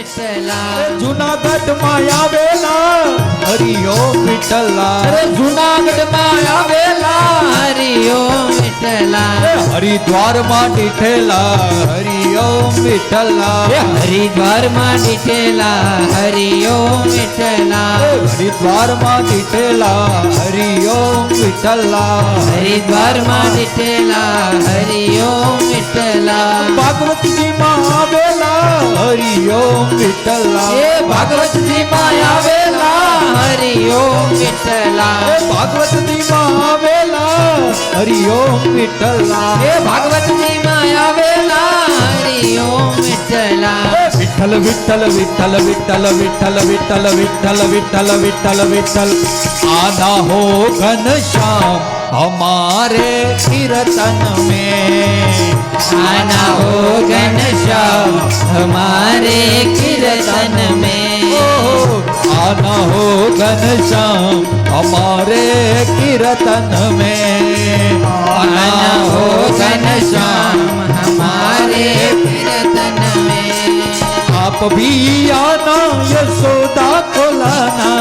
विठला जूनागढ़ में आवेला हरिओम विठला जूनागढ़ में आवेला हरिओम विठला हरिद्वार में डिठेला हरिओम विठला हरिद्वार में डिठेला हरिओम विठला हरिद्वार में डिठेला हरिओम विठला हरिद्वार में डिठेला हरिओम विठला भागवत जी में आवेला हरिओम विठला भागवत जी में आवेला हरिओम विठला भागवत जी में आवेला हरिओम विठला भागवत जी में आवेला हरिओम विठला विठल विठल विठल विठल विठल विठल विठल विठल विठल विठल आना हो घनश्याम हमारे कीर्तन में आना हो घनश्याम हमारे कीर्तन में आना हो घनश्याम हमारे कीर्तन में आना हो घनश्याम हमारे कीर्तन में आप भी आना यशोदा को लाना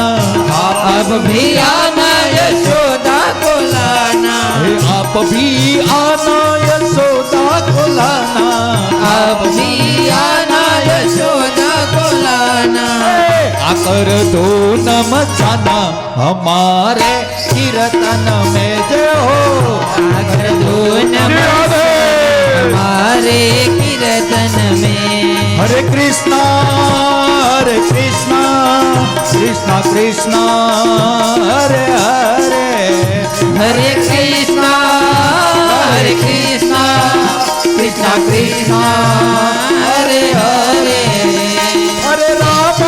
आप भी आना यशोदा को लाना आप भी आना यशोदा को लाना आप भी आना यशोदा को लाना आकर दो नम जाना हमारे कीर्तन में जो आकर दो नम हमारे कीर्तन में हरे कृष्णा कृष्णा कृष्णा हरे हरे हरे कृष्णा कृष्णा कृष्णा हरे हरे हरे राम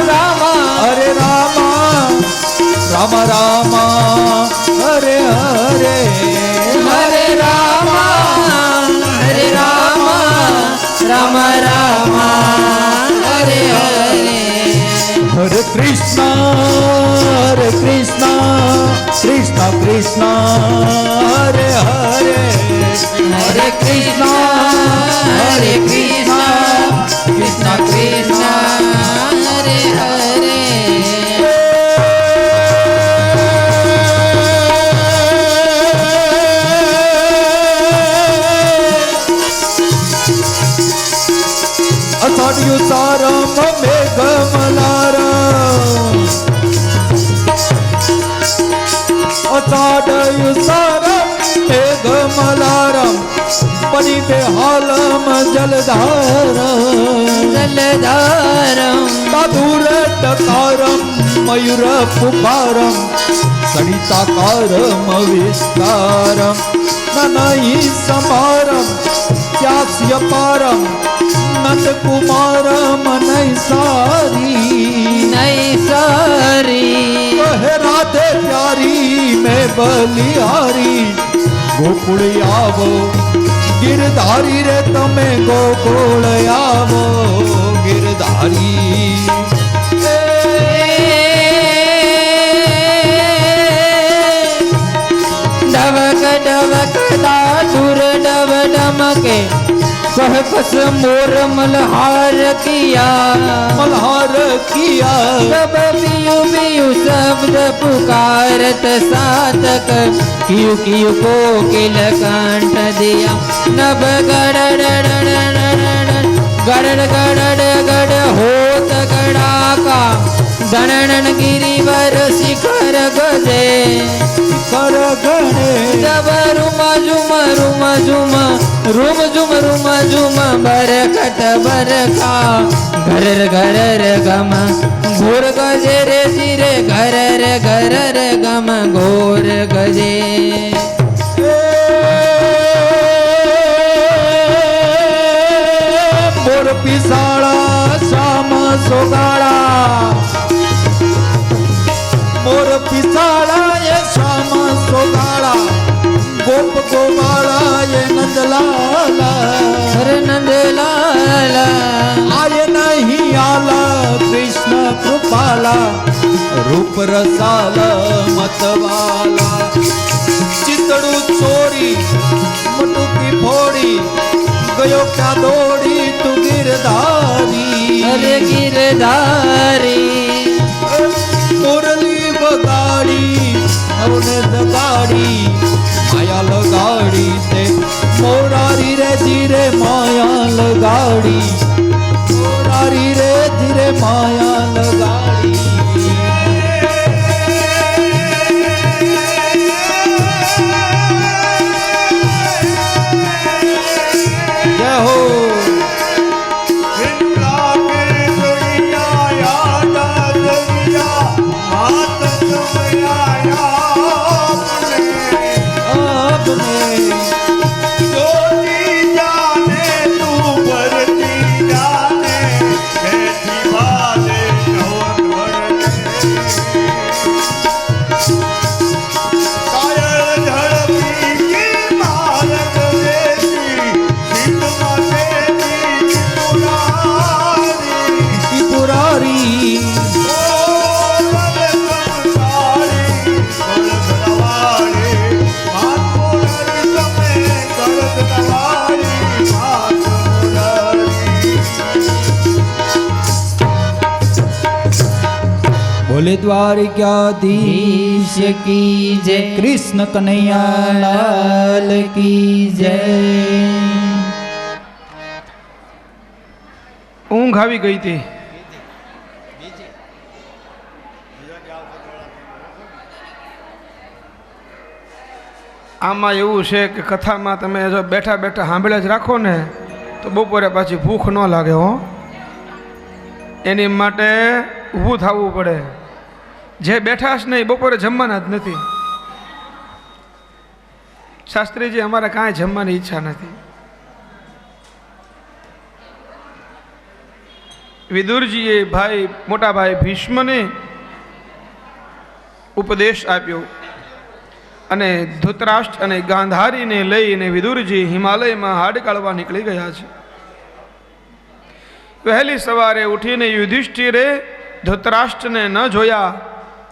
राम हरे राम राम राम हरे हरे हरे राम राम राम हरे हरे हरे कृष्णा कृष्णा कृष्णा हरे हरे हरे कृष्णा कृष्णा कृष्णा हरे हरे असाड्यु सारम मेघ मलारम असाड्यु सारम मेघ मलारम परी बेहालम जलधारम मधुर टकारम मयूर पुकारम सरिताकारम विस्तारम ननई समारम त्यास्य पारम नंद कुमारम नैसारी कहे राधे प्यारी मैं बलिहारी गोकुल आवो गिरधारी रे तमे गोकुल आवो गिरधारी डबक डबक दादुर डब डमके कहकस मोर मल्हार किया सब बियु बियु शब्द पुकारत सातक कियु कियु कोकिल कंठ दिया नभ गड़ गड़ गड़ होत गड़ाका गणन गिरिवर शिखर गजे कर गणे जब रुमा झुम झुम बरखट बरखा घर गम घोर गजे रे सिरे घर गम घोर गजे मोर पिसाळा श्याम सोगाळा मोर पिसाळा ये श्याम सोगाळा गोप गोपाळा ये नंदलाला हर नंदलाला आये नहीं आला कृष्ण कृपाला रूप रसाला मतवाला चितड़ू चोरी मटुकी फोड़ी गयो क्या दौड़ी तू गिरधारी अरे गिर ધારી મુરલી વગાડી અવને દગાડી માયા લગાડી તે મોરારી રે ધીરે માયા લગાડી મોરારી રે ધીરે માયા લગાડી જય હો બોલે દ્વારિકાધીશ કી જય કૃષ્ણ કનૈયા લાલ કી જય ઊંઘ આવી ગઈ હતી. આમાં એવું છે કે કથામાં તમે જો બેઠા બેઠા સાંભળે જ રાખો ને તો બપોરે પાછી ભૂખ ન લાગે હો. એની માટે ઊભું થવું પડે. જે બેઠા જ નહીં બપોરે જમવાના જ નથી. શાસ્ત્રીજી અમારે કાંઈ જમવાની ઈચ્છા નથી. વિદુરજીએ મોટા ભાઈ ભીષ્મને ઉપદેશ આપ્યો અને ધૃતરાષ્ટ્ર અને ગાંધારીને લઈને વિદુરજી હિમાલયમાં હાડકાળવા નીકળી ગયા છે. વહેલી સવારે ઉઠીને યુધિષ્ઠિરે ધૃતરાષ્ટ્રને ન જોયા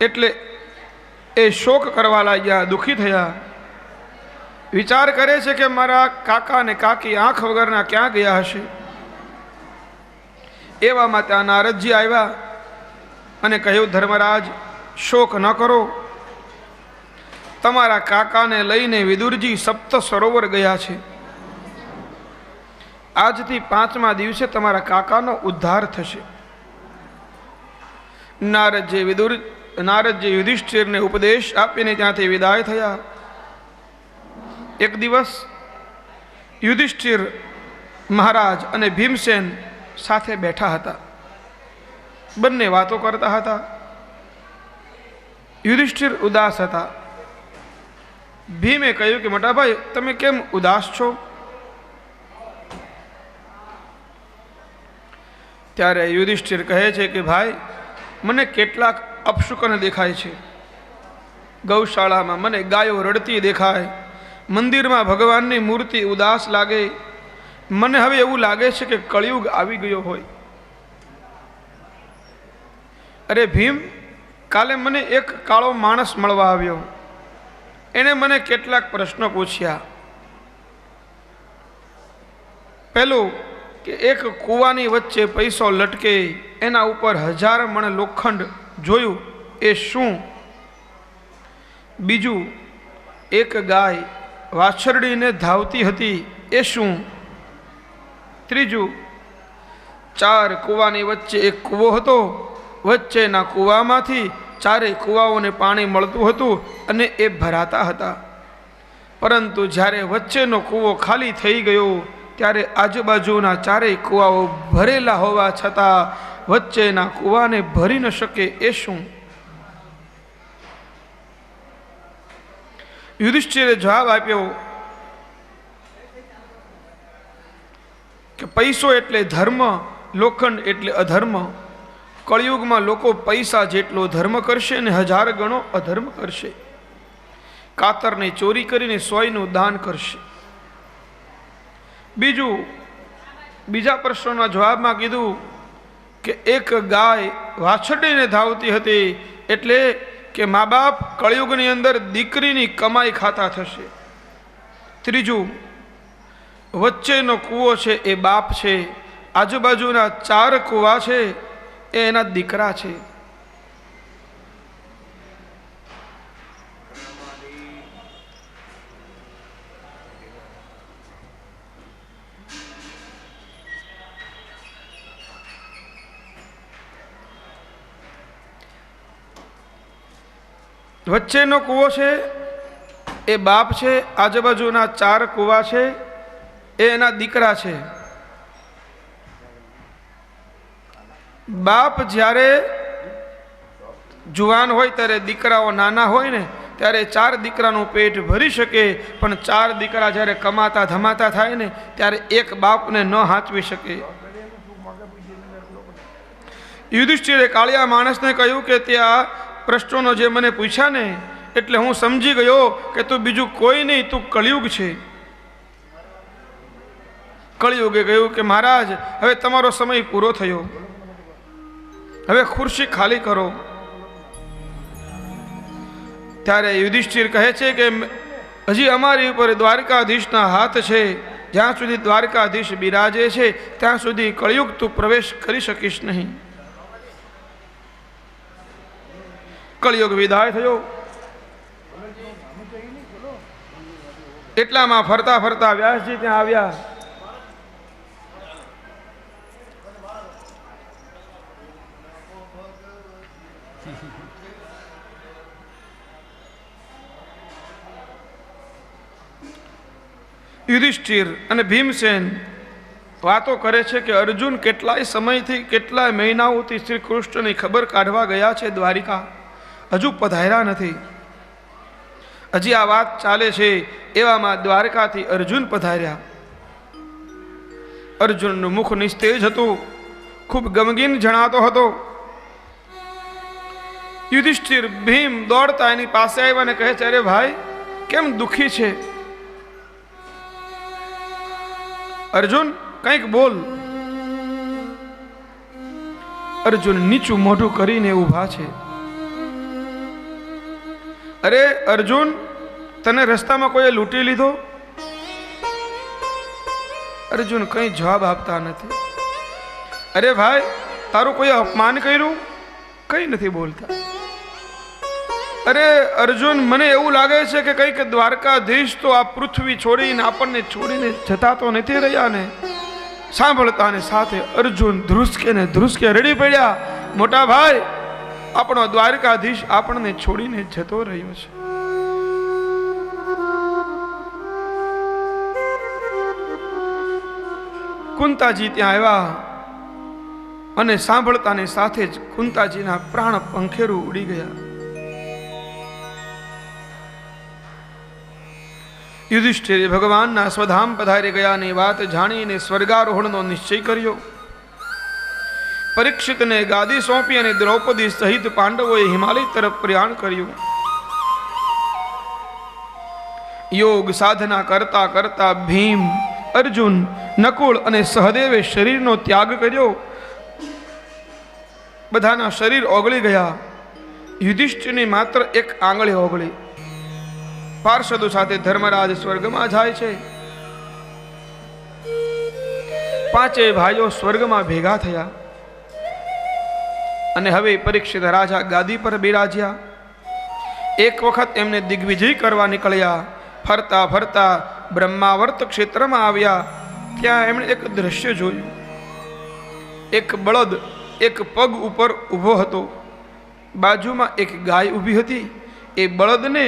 એટલે એ શોક કરવા લાગ્યા, દુઃખી થયા. વિચાર કરે છે કે મારા કાકા અને કાકી આંખ વગરના ક્યાં ગયા હશે. એવામાં ત્યાં નારદજી આવ્યા અને કહ્યું, ધર્મરાજ શોક ન કરો. તમારા કાકાને લઈને વિદુરજી સપ્ત સરોવર ગયા છે. આજથી 5મા દિવસે તમારા કાકાનો ઉદ્ધાર થશે. નારદજી યુધિષ્ઠિરને ઉપદેશ આપીને ત્યાંથી વિદાય થયા. એક દિવસ યુધિષ્ઠિર મહારાજ અને ભીમસેન સાથે બેઠા હતા. બંને વાતો કરતા હતા. યુધિષ્ઠિર ઉદાસ હતા. ભીમે કહ્યું કે મોટા ભાઈ તમે કેમ ઉદાસ છો? ત્યારે યુધિષ્ઠિર કહે છે કે ભાઈ મને કેટલાક અપશુકન દેખાય છે. ગૌશાળામાં મને ગાયો રડતી દેખાય, મંદિરમાં ભગવાનની મૂર્તિ ઉદાસ લાગે. મને હવે એવું લાગે છે કે કળિયુગ આવી ગયો હોય. અરે ભીમ, કાલે મને એક કાળો માણસ મળવા આવ્યો. એણે મને કેટલાક પ્રશ્નો પૂછ્યા. પહેલું કે એક કૂવાની વચ્ચે પૈસો લટકે, એના ઉપર 1000 મણ લોખંડ જોયું, એ શું? બીજું, એક ગાય વાછરડીને ધાવતી હતી, એ શું? ત્રીજું, 4 કૂવાની વચ્ચે એક કૂવો હતો, વચ્ચેના કૂવામાંથી 4 કૂવાઓને પાણી મળતું હતું અને એ ભરાતા હતા. પરંતુ જ્યારે વચ્ચેનો કૂવો ખાલી થઈ ગયો ત્યારે આજુબાજુના 4 કૂવાઓ ભરેલા હોવા છતાં વચ્ચેના કૂવાને ભરી ન શકે, એ શું? યુધિષ્ઠિરે જવાબ આપ્યો કે પૈસો એટલે ધર્મ, લોખંડ એટલે અધર્મ. કળિયુગમાં લોકો પૈસા જેટલો ધર્મ કરશે અને 1000 ગણો અધર્મ કરશે. કાતરની ચોરી કરીને 100નું દાન કરશે. બીજા પ્રશ્નના જવાબમાં કીધું કે એક ગાય વાછરડીને ધાવતી હતી, એટલે કે મા બાપ કળિયુગની અંદર દીકરીની કમાઈ ખાતા થશે. ત્રીજું, વચ્ચેનો કૂવો છે એ બાપ છે, આજુબાજુના 4 કૂવા છે એ એના દીકરા છે. વચ્ચેનો કૂવો છે એ બાપ છે, આજુબાજુના 4 કૂવા છે એ એના દીકરા છે. બાપ જ્યારે જુવાન હોય ત્યારે દીકરાઓ નાના હોય ને ત્યારે 4 દીકરાનું પેટ ભરી શકે, પણ 4 દીકરા જ્યારે કમાતા ધમાતા થાય ને ત્યારે એક બાપને ન હાંચવી શકે. યુધિષ્ઠિરે કાળિયા માણસને કહ્યું કે ત્યાં પ્રશ્નોનો જે મને પૂછ્યા ને એટલે હું સમજી ગયો કે તું બીજું કોઈ નહીં, તું કળિયુગ છે. કળિયુગે કહ્યું કે મહારાજ હવે તમારો સમય પૂરો થયો, હવે ખુરશી ખાલી કરો. ત્યારે યુધિષ્ઠિર કહે છે કે હજી અમારી ઉપર દ્વારકાધીશના હાથ છે, જ્યાં સુધી દ્વારકાધીશ બિરાજે છે ત્યાં સુધી કળિયુગ તું પ્રવેશ કરી શકીશ નહીં. કળિયુગ વિદાય થયો. એટલામાં ફરતા ફરતા વ્યાસજી ત્યાં આવ્યા. યુધિષ્ઠિર અને ભીમસેન વાતો કરે છે કે અર્જુન કેટલાય સમયથી કેટલાય મહિનાઓથી શ્રી કૃષ્ણની ખબર કાઢવા ગયા છે દ્વારિકા, હજુ પધાર્યા નથી. હજી આ વાત ચાલે છે એવામાં દ્વારકાથી અર્જુન પધાર્યા. અર્જુનનું મુખ નિસ્તેજ હતું, ખૂબ ગમગીન જણાતો હતો. યુધિષ્ઠિર ભીમ દોડતા એની પાસે આવ્યા અને કહે છે, અરે ભાઈ કેમ દુઃખી છે? અર્જુન કંઈક બોલ. અર્જુન નીચું મોઢું કરીને ઊભા છે. અરે અર્જુન, તને રસ્તામાં કોઈએ લૂંટી લીધો? અર્જુન કંઈ જવાબ આપતા નથી. અરે ભાઈ, તારું કોઈ અપમાન કર્યું? કંઈ નથી બોલતા. અરે અર્જુન, મને એવું લાગે છે કે કંઈક દ્વારકાધીશ તો આ પૃથ્વી છોડીને આપણને છોડીને જતા તો નથી રહ્યા ને. સાંભળતા ને સાથે અર્જુન ધ્રુસકે રડી પડ્યા. મોટા ભાઈ, આપણો દ્વારકાધીશ આપણને છોડીને જતો રહ્યો છે. કુંતાજી ત્યાં આવ્યા અને સાંભળતાની સાથે જ કુંતાજીના પ્રાણ પંખેરું ઉડી ગયા. યુધિષ્ઠિરે ભગવાનના સ્વધામ પધારી ગયાની વાત જાણીને સ્વર્ગારોહણનો નિશ્ચય કર્યો. પરીક્ષિતને ગાદી સોંપી અને દ્રૌપદી સહિત પાંડવોએ હિમાલય તરફ પ્રયાણ કર્યું. યોગ સાધના કરતા કરતા ભીમ, અર્જુન, નકુળ અને સહદેવે શરીરનો ત્યાગ કર્યો. બધાના શરીર ઓગળી ગયા. યુધિષ્ઠિરની માત્ર એક આંગળી ઓગળી. પાર્ષદો સાથે ધર્મરાજ સ્વર્ગમાં જાય છે. 5 ભાઈઓ સ્વર્ગમાં ભેગા થયા અને હવે પરીક્ષિત રાજા ગાદી પર બિરાજ્યા. એક વખત એમને દિગ્વિજય કરવા નીકળ્યા. ફરતા ફરતા બ્રહ્માવર્ત ક્ષેત્રમાં આવ્યા. ત્યાં એમણે એક દ્રશ્ય જોયું. એક બળદ એક પગ ઉપર ઊભો હતો. બાજુમાં એક ગાય ઊભી હતી. એ બળદને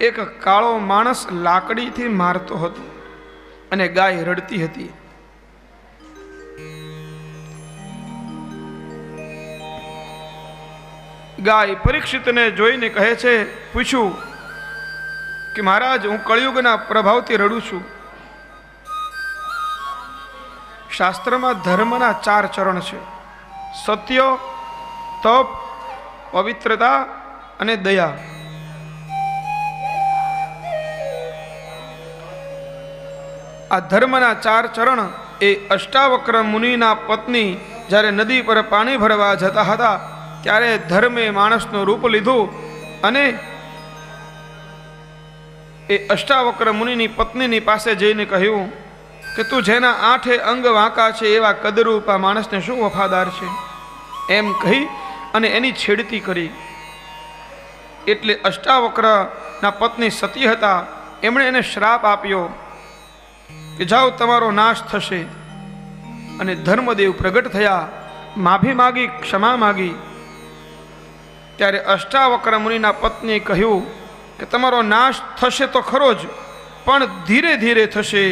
એક કાળો માણસ લાકડીથી મારતો હતો અને ગાય રડતી હતી. ગાય પરીક્ષિતને જોઈને કહે છે, પૂછ્યું કે મહારાજ, હું કળિયુગના પ્રભાવથી રડું છું. શાસ્ત્રમાં ધર્મના 4 ચરણ છે: સત્ય, તપ, પવિત્રતા અને દયા. આ ધર્મના 4 ચરણ એ અષ્ટાવક્ર મુનિના પત્ની જ્યારે નદી પર પાણી ભરવા જતા હતા ત્યારે ધર્મે માણસનું રૂપ લીધું અને એ અષ્ટાવક્ર મુનિની પત્નીની પાસે જઈને કહ્યું કે તું જેના 8 અંગ વાંકા છે એવા કદરૂપા માણસને શું વફાદાર છે? એમ કહી અને એની છેડતી કરી. એટલે અષ્ટાવક્રના પત્ની સતી હતા, એમણે એને શ્રાપ આપ્યો કે જાઓ તમારો નાશ થશે. અને ધર્મદેવ પ્રગટ થયા, માફી માગી, ક્ષમા માગી. ત્યારે અષ્ટાવક્ર મુનિના પત્નીએ કહ્યું કે તમારો નાશ થશે તો ખરો જ, પણ ધીરે ધીરે થશે.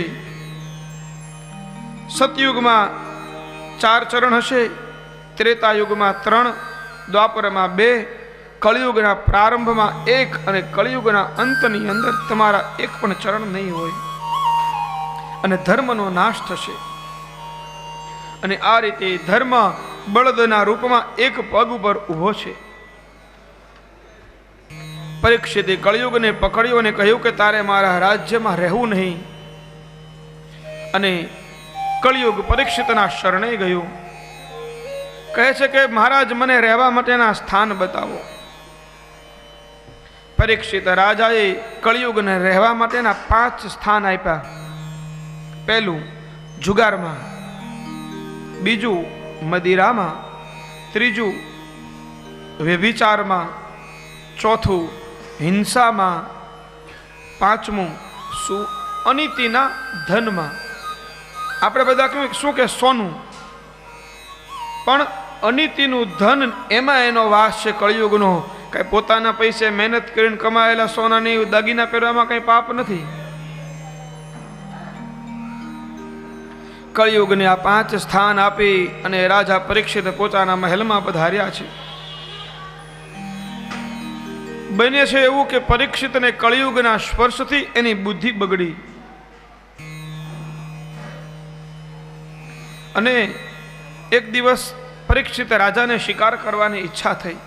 સતયુગમાં 4 ચરણ હશે, ત્રેતાયુગમાં 3, દ્વાપરમાં 2, કળિયુગના પ્રારંભમાં 1 અને કળિયુગના અંતની અંદર તમારા એક પણ ચરણ નહીં હોય અને ધર્મનો નાશ થશે. અને આ રીતે ધર્મ બળદના રૂપમાં એક પગ ઉપર ઊભો છે. પરીક્ષિતે કળિયુગને પકડ્યો અને કહ્યું કે તારે મારા રાજ્યમાં રહેવું નહીં. અને કળિયુગ પરીક્ષિતના શરણે ગયું. કહે છે કે મહારાજ મને રહેવા માટેના સ્થાન બતાવો. પરીક્ષિત રાજાએ કળિયુગને રહેવા માટેના 5 સ્થાન આપ્યા. પહેલું જુગારમાં, બીજું મદિરામાં, ત્રીજું વ્યભિચારમાં, ચોથું હિંસામાં, પાંચમું અનીતિના ધનમાં. આપણે બધા કહ્યું શું કે સોનું, પણ અનીતિનું ધન એમાં એનો વાસ છે કળિયુગનો. કઈ પોતાના પૈસે મહેનત કરીને કમાયેલા સોનાની દાગીના પહેરવામાં કઈ પાપ નથી. કળિયુગને આ 5 સ્થાન આપી અને રાજા પરીક્ષિત પોતાના મહેલમાં પધાર્યા છે. બને છે એવું કે પરીક્ષિતને કળિયુગના સ્પર્શથી એની બુદ્ધિ બગડી અને એક દિવસ પરીક્ષિત રાજાને શિકાર કરવાની ઈચ્છા થઈ.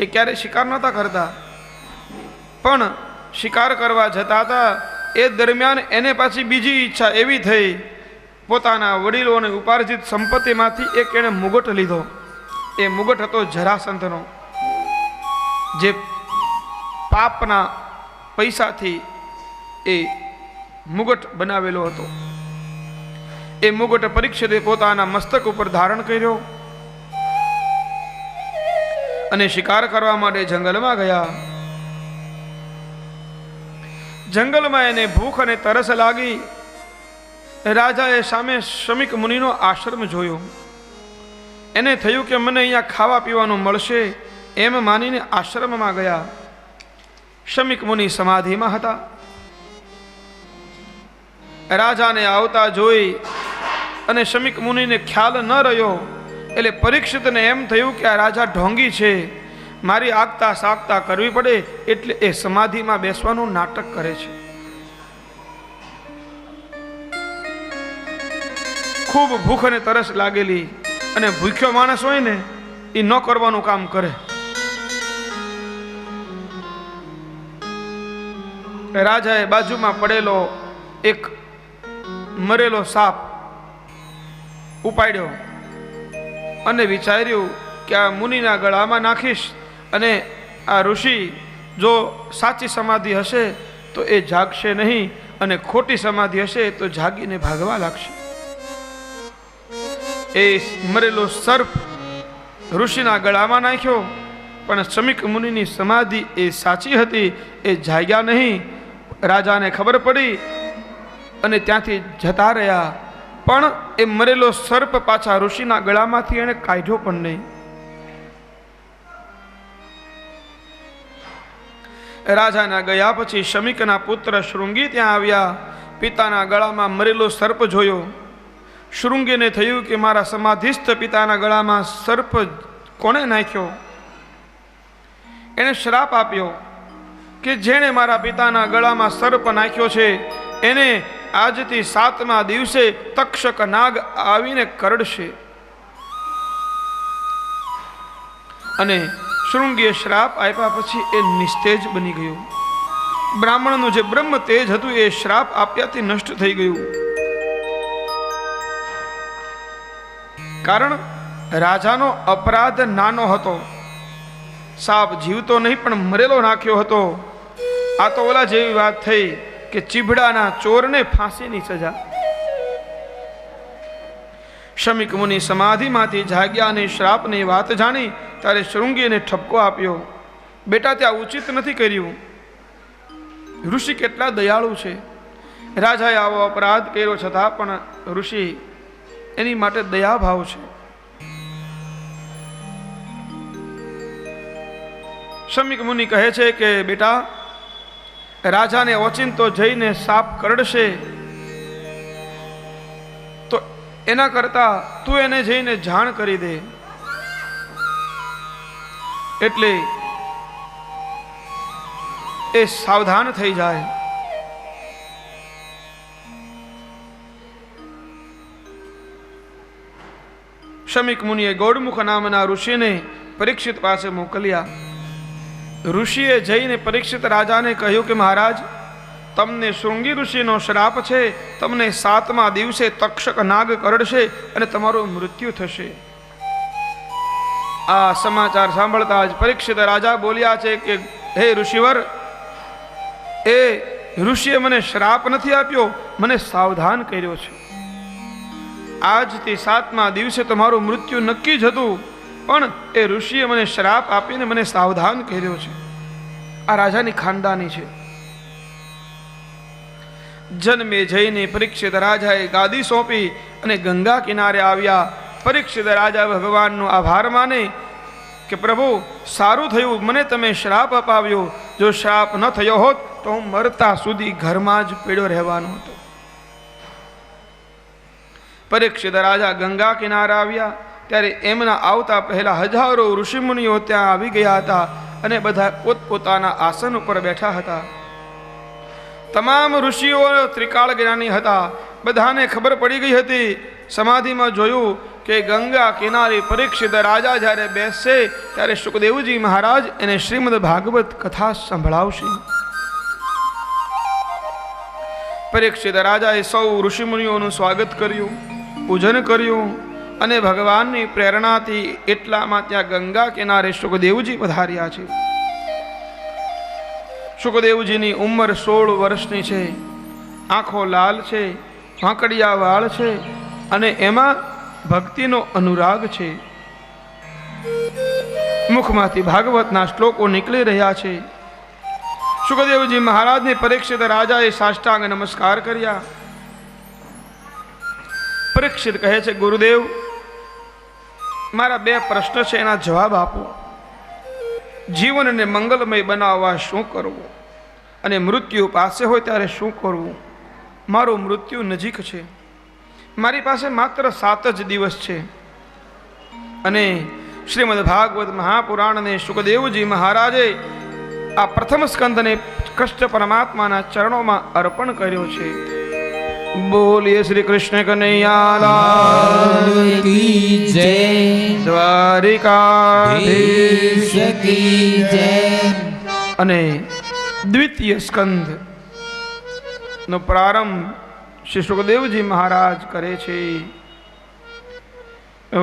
એ ક્યારે શિકાર નહોતા કરતા, પણ શિકાર કરવા જતા હતા એ દરમિયાન એને પાછી બીજી ઈચ્છા એવી થઈ. પોતાના વડીલોને ઉપાર્જિત સંપત્તિમાંથી એક એણે મુગટ લીધો. એ મુગટ હતો જરાસંધનો, જે પાપના પૈસાથી એ મુગટ બનાવેલો હતો. એ મુગટ પરીક્ષિતે પોતાના મસ્તક ઉપર ધારણ કર્યો અને શિકાર કરવા માટે જંગલમાં ગયા. જંગલમાં એને ભૂખ અને તરસ લાગી. રાજાએ સામે શમીક મુનિનો આશ્રમ જોયો. એને થયું કે મને અહીંયા ખાવા પીવાનું મળશે, એમ માનીને આશ્રમમાં ગયા. શમીક મુનિ સમાધિમાં હતા. રાજાને આવતા જોઈ અને શમીક મુનિને ખ્યાલ ન રહ્યો. એટલે પરીક્ષિતને એમ થયું કે આ રાજા ઢોંગી છે, મારી આગતા સાગતા કરવી પડે, એટલે એ સમાધિમાં બેસવાનું નાટક કરે છે. ખૂબ ભૂખ અને તરસ લાગેલી, અને ભૂખ્યો માણસ હોય ને એ ન કરવાનું કામ કરે. રાજાએ બાજુમાં પડેલો એક મરેલો સાપ ઉપાડ્યો અને વિચાર્યું કે આ મુનિના ગળામાં નાખીશ અને આ ઋષિ જો સાચી સમાધિ હશે તો એ જાગશે નહીં, અને ખોટી સમાધિ હશે તો જાગીને ભાગવા લાગશે. એ મરેલો સર્પ ઋષિના ગળામાં નાખ્યો, પણ શમીક મુનિની સમાધિ એ સાચી હતી, એ જાગ્યા નહીં. રાજાને ખબર પડી અને ત્યાંથી જતા રહ્યા, પણ એ મરેલો સર્પ પાછા ઋષિના ગળામાંથી એને કાઢ્યો પણ નહીં. રાજાના ગયા પછી શમીકના પુત્ર શૃંગી ત્યાં આવ્યા. પિતાના ગળામાં મરેલો સર્પ જોયો. શૃંગીને થયું કે મારા સમાધિસ્થ પિતાના ગળામાં સર્પ કોણે નાખ્યો? એણે શ્રાપ આપ્યો કે જેણે મારા પિતાના ગળામાં સર્પ નાખ્યો છે એને આજથી 7મા દિવસે તક્ષક નાગ આવીને કરડશે. અને શૃંગીએ શ્રાપ આપ્યા પછી એ નિસ્તેજ બની ગયું. બ્રાહ્મણનું જે બ્રહ્મ તેજ હતું એ શ્રાપ આપ્યાથી નષ્ટ થઈ ગયું. કારણ રાજાનો અપરાધ નાનો હતો. સાપ જીવતો નહીં પણ મરેલો નાખ્યો હતો. આ તો ઓલા જેવી વાત થઈ કે ચીભડાના ચોરને ફાંસીની સજા. શમિક મુનિ સમાધિમાંથી જાગ્યા અને શ્રાપની વાત જાણી ત્યારે શૃંગીને ઠપકો આપ્યો, બેટા ત્યાં ઉચિત નથી કર્યું. ઋષિ કેટલા દયાળુ છે. રાજાએ આવો અપરાધ કર્યો છતાં પણ ઋષિ એની માટે દયાભાવ છે. શમિક મુનિ કહે છે કે બેટા, રાજાને ઓચિંતો જઈને સાપ કરડશે તો એના કરતા તું એને જઈને જાણ કરી દે. એટલે એ સાવધાન થઈ જાય. શમિક મુનિએ ગૌડમુખ નામના ઋષિને પરીક્ષિત પાસે મોકલ્યા. ઋષિએ જઈને પરીક્ષિત રાજાને કહ્યું કે મહારાજ, તમને શૃંગી ઋષિનો શ્રાપ છે. તમને 7મા દિવસે તક્ષક નાગ કરડશે અને તમારું મૃત્યુ થશે. આ સમાચાર સાંભળતા જ પરીક્ષિત રાજા બોલ્યા છે કે હે ઋષિવર, એ ઋષિએ મને શ્રાપ નથી આપ્યો, મને સાવધાન કર્યો છે. આજથી 7મા દિવસે તમારું મૃત્યુ નક્કી જ હતું, પણ એ ઋષિએ મને શ્રાપ આપીને મને સાવધાન કર્યો છે. આ રાજાની ખાનદાની છે. જન્મે જઈને પરીક્ષિત રાજાએ ગાદી સોંપી અને ગંગા કિનારે આવ્યા. પરીક્ષિત રાજા ભગવાનનો આભાર માને કે પ્રભુ, સારું થયું મને તમે શ્રાપ અપાવ્યો. જો શ્રાપ ન થયો હોત તો હું મરતા સુધી ઘરમાં જ પીડ્યો રહેવાનો હતો. પરીક્ષિત રાજા ગંગા કિનારે આવ્યા ત્યારે એમના આવતા પહેલા હજારો ઋષિમુનિઓ ત્યાં આવી ગયા હતા અને બધા પોતપોતાના આસન ઉપર બેઠા હતા. તમામ ઋષિઓ ત્રિકાળ જ્ઞાની હતા. બધાને ખબર પડી ગઈ હતી. સમાધિમાં જોયું કે ગંગા કિનારે પરીક્ષિત રાજા જ્યારે બેસશે ત્યારે સુખદેવજી મહારાજ એને શ્રીમદ ભાગવત કથા સંભળાવશે. પરીક્ષિત રાજાએ સૌ ઋષિમુનિઓનું સ્વાગત કર્યું, પૂજન કર્યું અને ભગવાનની પ્રેરણાથી એટલામાં ત્યાં ગંગા કિનારે સુખદેવજી પધાર્યા છે. સુખદેવજીની ઉંમર 16 વર્ષની છે. આંખો લાલ છે, વાંકડિયા વાળ છે અને એમાં ભક્તિનો અનુરાગ છે. મુખમાંથી ભાગવતના શ્લોકો નીકળી રહ્યા છે. સુખદેવજી મહારાજને પરીક્ષિત રાજાએ સાષ્ટાંગ નમસ્કાર કર્યા. પરીક્ષિત કહે છે, ગુરુદેવ, મારા 2 પ્રશ્ન છે, એના જવાબ આપો. જીવનને મંગલમય બનાવવા શું કરવું અને મૃત્યુ પાસે હોય ત્યારે શું કરવું? મારું મૃત્યુ નજીક છે. મારી પાસે માત્ર 7 જ દિવસ છે અને શ્રીમદ ભાગવત મહાપુરાણને સુખદેવજી મહારાજે આ પ્રથમ સ્કંદને કૃષ્ણ પરમાત્માના ચરણોમાં અર્પણ કર્યો છે. બોલીએ શ્રી કૃષ્ણ કનૈયા લાલ કી જય, દ્વારિકાધીશ કી જય. અને દ્વિતીય સ્કંદ નો પ્રારંભ શ્રી સુખદેવજી મહારાજ કરે છે.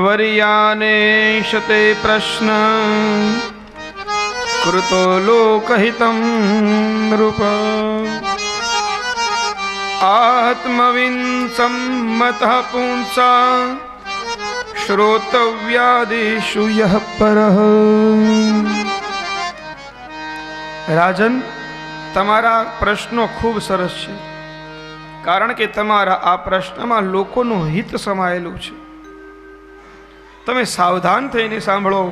વરિયાને શતે પ્રશ્ન કૃતો લોકહિતં નૃપ આત્મવિન્સમ્મતઃ પુંસા શ્રોતવ્યાદિષુ યઃ પરઃ. રાજન, તમારા પ્રશ્નો ખૂબ સરસ છે, કારણ કે તમારા આ પ્રશ્નમાં લોકોનું હિત સમાયેલું છે. તમે સાવધાન થઈને સાંભળો.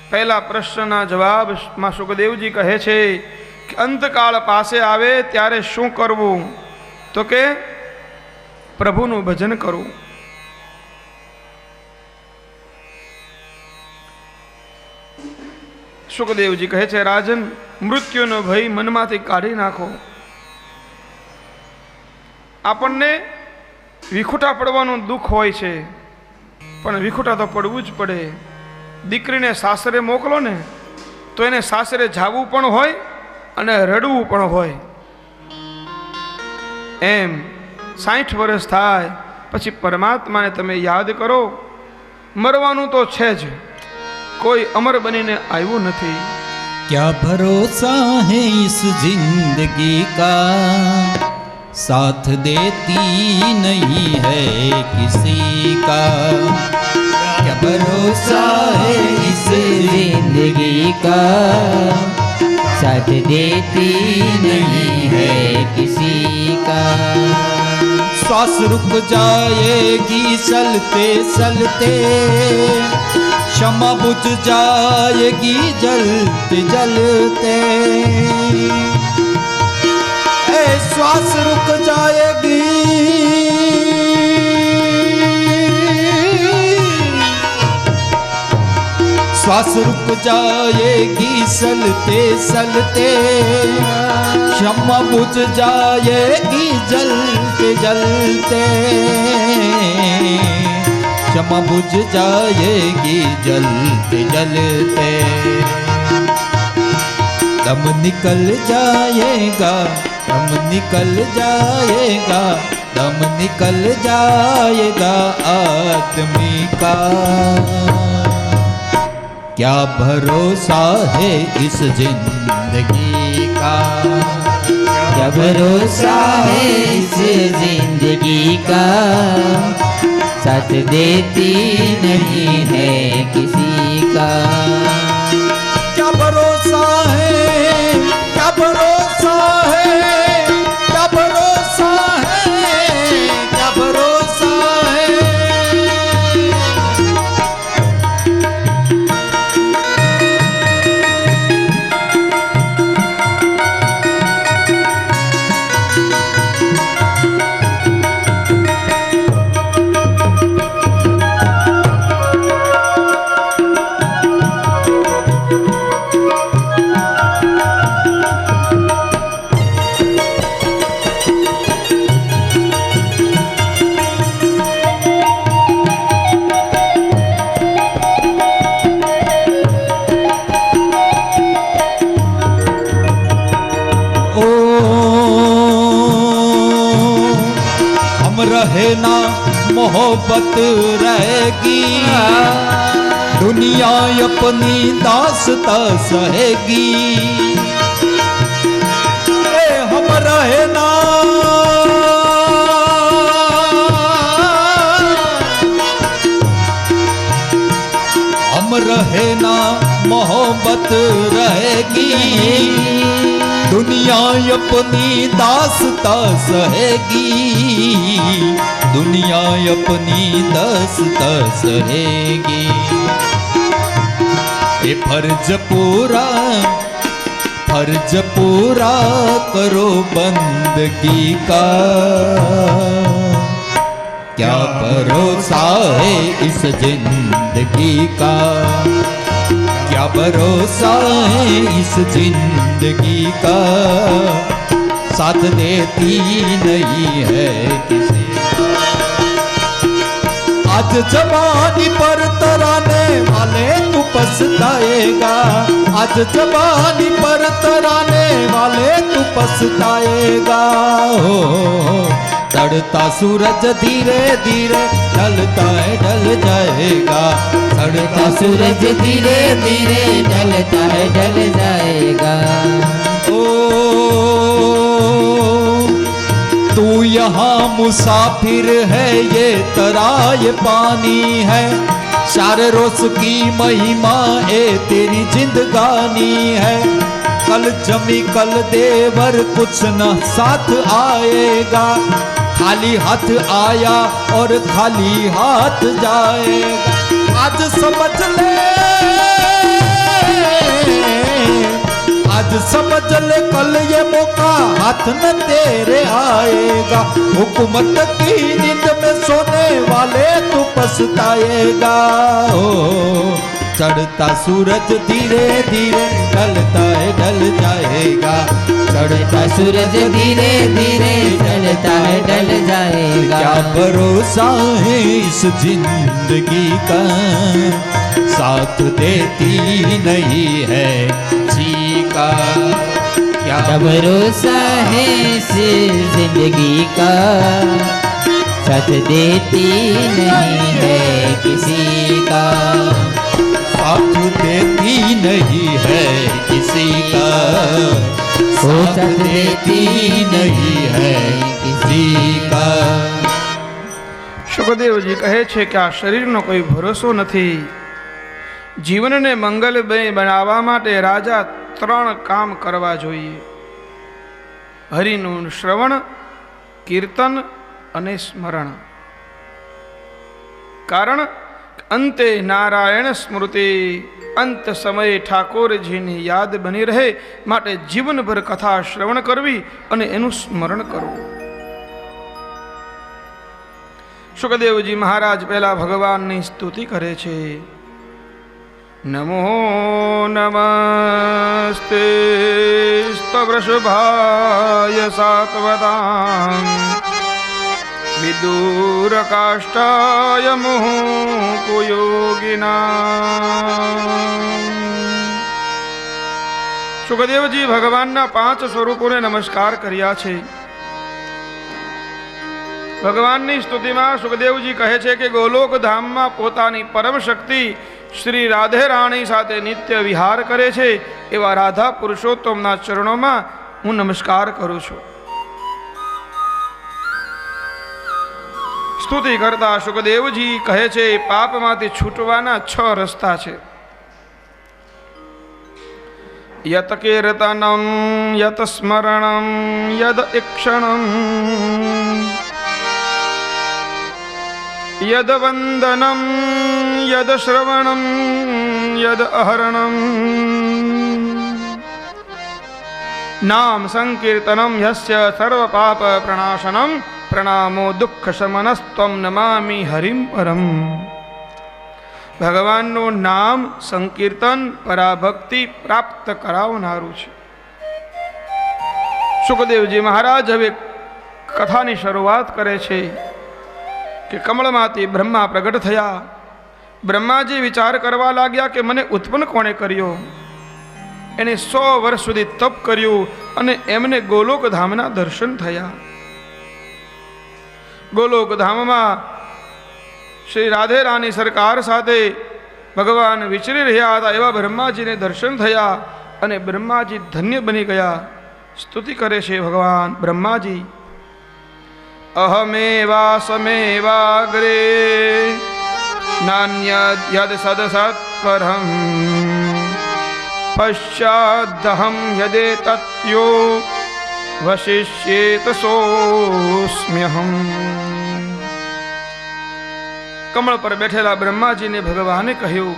પહેલા પ્રશ્નના જવાબમાં સુખદેવજી કહે છે કે અંતકાળ પાસે આવે ત્યારે શું કરવું? તો કે પ્રભુનું ભજન કરવું. સુખદેવજી કહે છે, રાજન, મૃત્યુનો ભય મનમાંથી કાઢી નાખો. આપણને વિખુટા પડવાનું દુઃખ હોય છે, પણ વિખુટા તો પડવું જ પડે. દીકરીને સાસરે મોકલો ને તો એને સાસરે જાવું પણ હોય અને રડવું પણ હોય. એમ 60 વર્ષ થાય પછી પરમાત્માને તમે યાદ કરો. મરવાનું તો છે જ, કોઈ અમર બનીને આવ્યું નથી. क्या भरोसा है इस जिंदगी का, साथ देती नहीं है किसी का। क्या भरोसा है इस जिंदगी का, साथ देती नहीं है किसी का। श्वास रुक जाएगी चलते चलते, क्षमा बुझ जाएगी जलते जलते। श्वास रुक जाएगी, श्वास रुक जाएगी चलते चलते, क्षमा बुझ जाएगी जलते जलते। क्षमा बुझ जाएगी जलते जलते। दम निकल जाएगा, दम निकल जाएगा, दम निकल जाएगा आदमी का। क्या भरोसा है इस जिंदगी का, क्या भरोसा है इस जिंदगी का, साथ देती नहीं है किसी का। क्या भरोसा है, क्या भरोसा है, क्या भरोसा है, क्या भरोसा है। रहे ना मोहब्बत रहेगी, दुनिया अपनी दास्ता सहेगी। हम रहे ना, हम रहे ना मोहब्बत रहेगी, दुनिया अपनी दास्ता सहेगी, दुनिया अपनी दास्ता सहेगी। ये फर्ज पूरा, फर्ज पूरा करो बंदगी का। क्या भरोसा है इस जिंदगी का, क्या भरोसा है इस जिंदगी का, साथ देती नहीं है किसी का। आज जवानी पर तराने वाले तू पछताएगा, आज जवानी पर तराने वाले तू पछताएगा। हो चढ़ता सूरज धीरे धीरे ढलता है ढल जाएगा, चढ़ता सूरज धीरे धीरे ढलता है ढल जाएगा। ओ तू यहाँ मुसाफिर है, ये तराय पानी है, सारे रोज की महिमा ए तेरी जिंदगानी है। कल जमी कल देवर कुछ न साथ आएगा, खाली हाथ आया और खाली हाथ जाएगा। आज समझ ले, आज समझ ले कल ये मौका हाथ न तेरे आएगा। हुकूमत की नींद में सोने वाले तू पछताएगा। चढ़ता सूरज धीरे धीरे ढलता है ढल जाएगा, चढ़ता सूरज धीरे धीरे ढलता है ढल जाएगा। क्या भरोसा है इस जिंदगी का, साथ देती नहीं है जी का। क्या भरोसा है इस जिंदगी का, साथ देती नहीं है किसी का, साथ देती नहीं है किसी का, साथ देती नहीं है किसी का। સુખદેવજી કહે છે કે આ શરીરનો કોઈ ભરોસો નથી. જીવનને મંગલમય બનાવવા માટે રાજા 3 કામ કરવા જોઈએ: હરિનું શ્રવણ, કીર્તન અને સ્મરણ. કારણ અંતે નારાયણ સ્મૃતિ, અંત સમયે ઠાકોરજીની યાદ બની રહે માટે જીવનભર કથા શ્રવણ કરવી અને એનું સ્મરણ કરવું. સુખદેવજી મહારાજ પહેલા ભગવાનની સ્તુતિ કરે છે. નમો નમસ્તે સ્તવૃષભાય સાત્વતાં વિદુર કાષ્ટાય મુહુપયોગિનાં. સુખદેવજી ભગવાનના 5 સ્વરૂપોને નમસ્કાર કર્યા છે. ભગવાનની સ્તુતિમાં સુખદેવજી કહે છે કે ગોલોક ધામમાં પોતાની પરમ શક્તિ શ્રી રાધે રાણી સાથે નિત્ય વિહાર કરે છે એવા રાધા પુરુષોત્તમના ચરણોમાં હું નમસ્કાર કરું છું. સ્તુતિ કરતા સુખદેવજી કહે છે પાપમાંથી છૂટવાના 6 રસ્તા છે. યત કીર્તનમ, યત સ્મરણમ, યદ ઈક્ષણમ, યદ વંદનમ, યદ શ્રવણમ, યદ અહરણમ. નામ સંકીર્તનમ યસ્ય સર્વ પાપ પ્રણાશનમ પ્રણામો દુઃખ શમનસ્ત્વમ નમામિ હરિમ પરમ. ભગવાનનું નામ સંકીર્તન પરાભક્તિ પ્રાપ્ત કરાવનારું છે. સુખદેવજી મહારાજ હવે કથાની શરૂઆત કરે છે કે કમળમાંથી બ્રહ્મા પ્રગટ થયા. બ્રહ્માજી વિચાર કરવા લાગ્યા કે મને ઉત્પન્ન કોણે કર્યો. એને 100 વર્ષ સુધી તપ કર્યું અને એમને ગોલોક ધામના દર્શન થયા. ગોલોક ધામમાં શ્રી રાધે રાની સરકાર સાથે ભગવાન વિચરી રહ્યા હતા એવા બ્રહ્માજીને દર્શન થયા અને બ્રહ્માજી ધન્ય બની ગયા. સ્તુતિ કરે છે ભગવાન બ્રહ્માજી. અહમેવાસમેવાગ્રે નાન્યદ યદ સદસત્પરમ પશ્ચાદહમ યદે તત્યો વશિષ્યેત સોસ્મ્યહમ. કમળ પર બેઠેલા બ્રહ્માજીને ભગવાને કહ્યું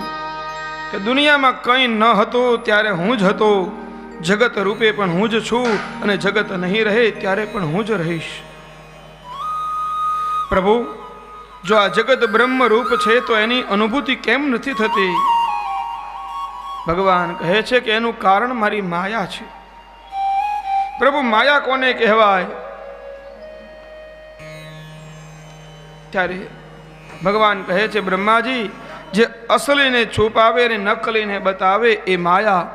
કે દુનિયામાં કંઈ ન હતું ત્યારે હું જ હતો, જગત રૂપે પણ હું જ છું અને જગત નહીં રહે ત્યારે પણ હું જ રહીશ. પ્રભુ, જો આ જગત બ્રહ્મ રૂપ છે તો એની અનુભૂતિ કેમ નથી થતી? ભગવાન કહે છે કે એનું કારણ મારી માયા છે. પ્રભુ, માયા કોને કહેવાય? ત્યારે ભગવાન કહે છે બ્રહ્માજી, જે અસલીને છુપાવે અને નકલીને બતાવે એ માયા,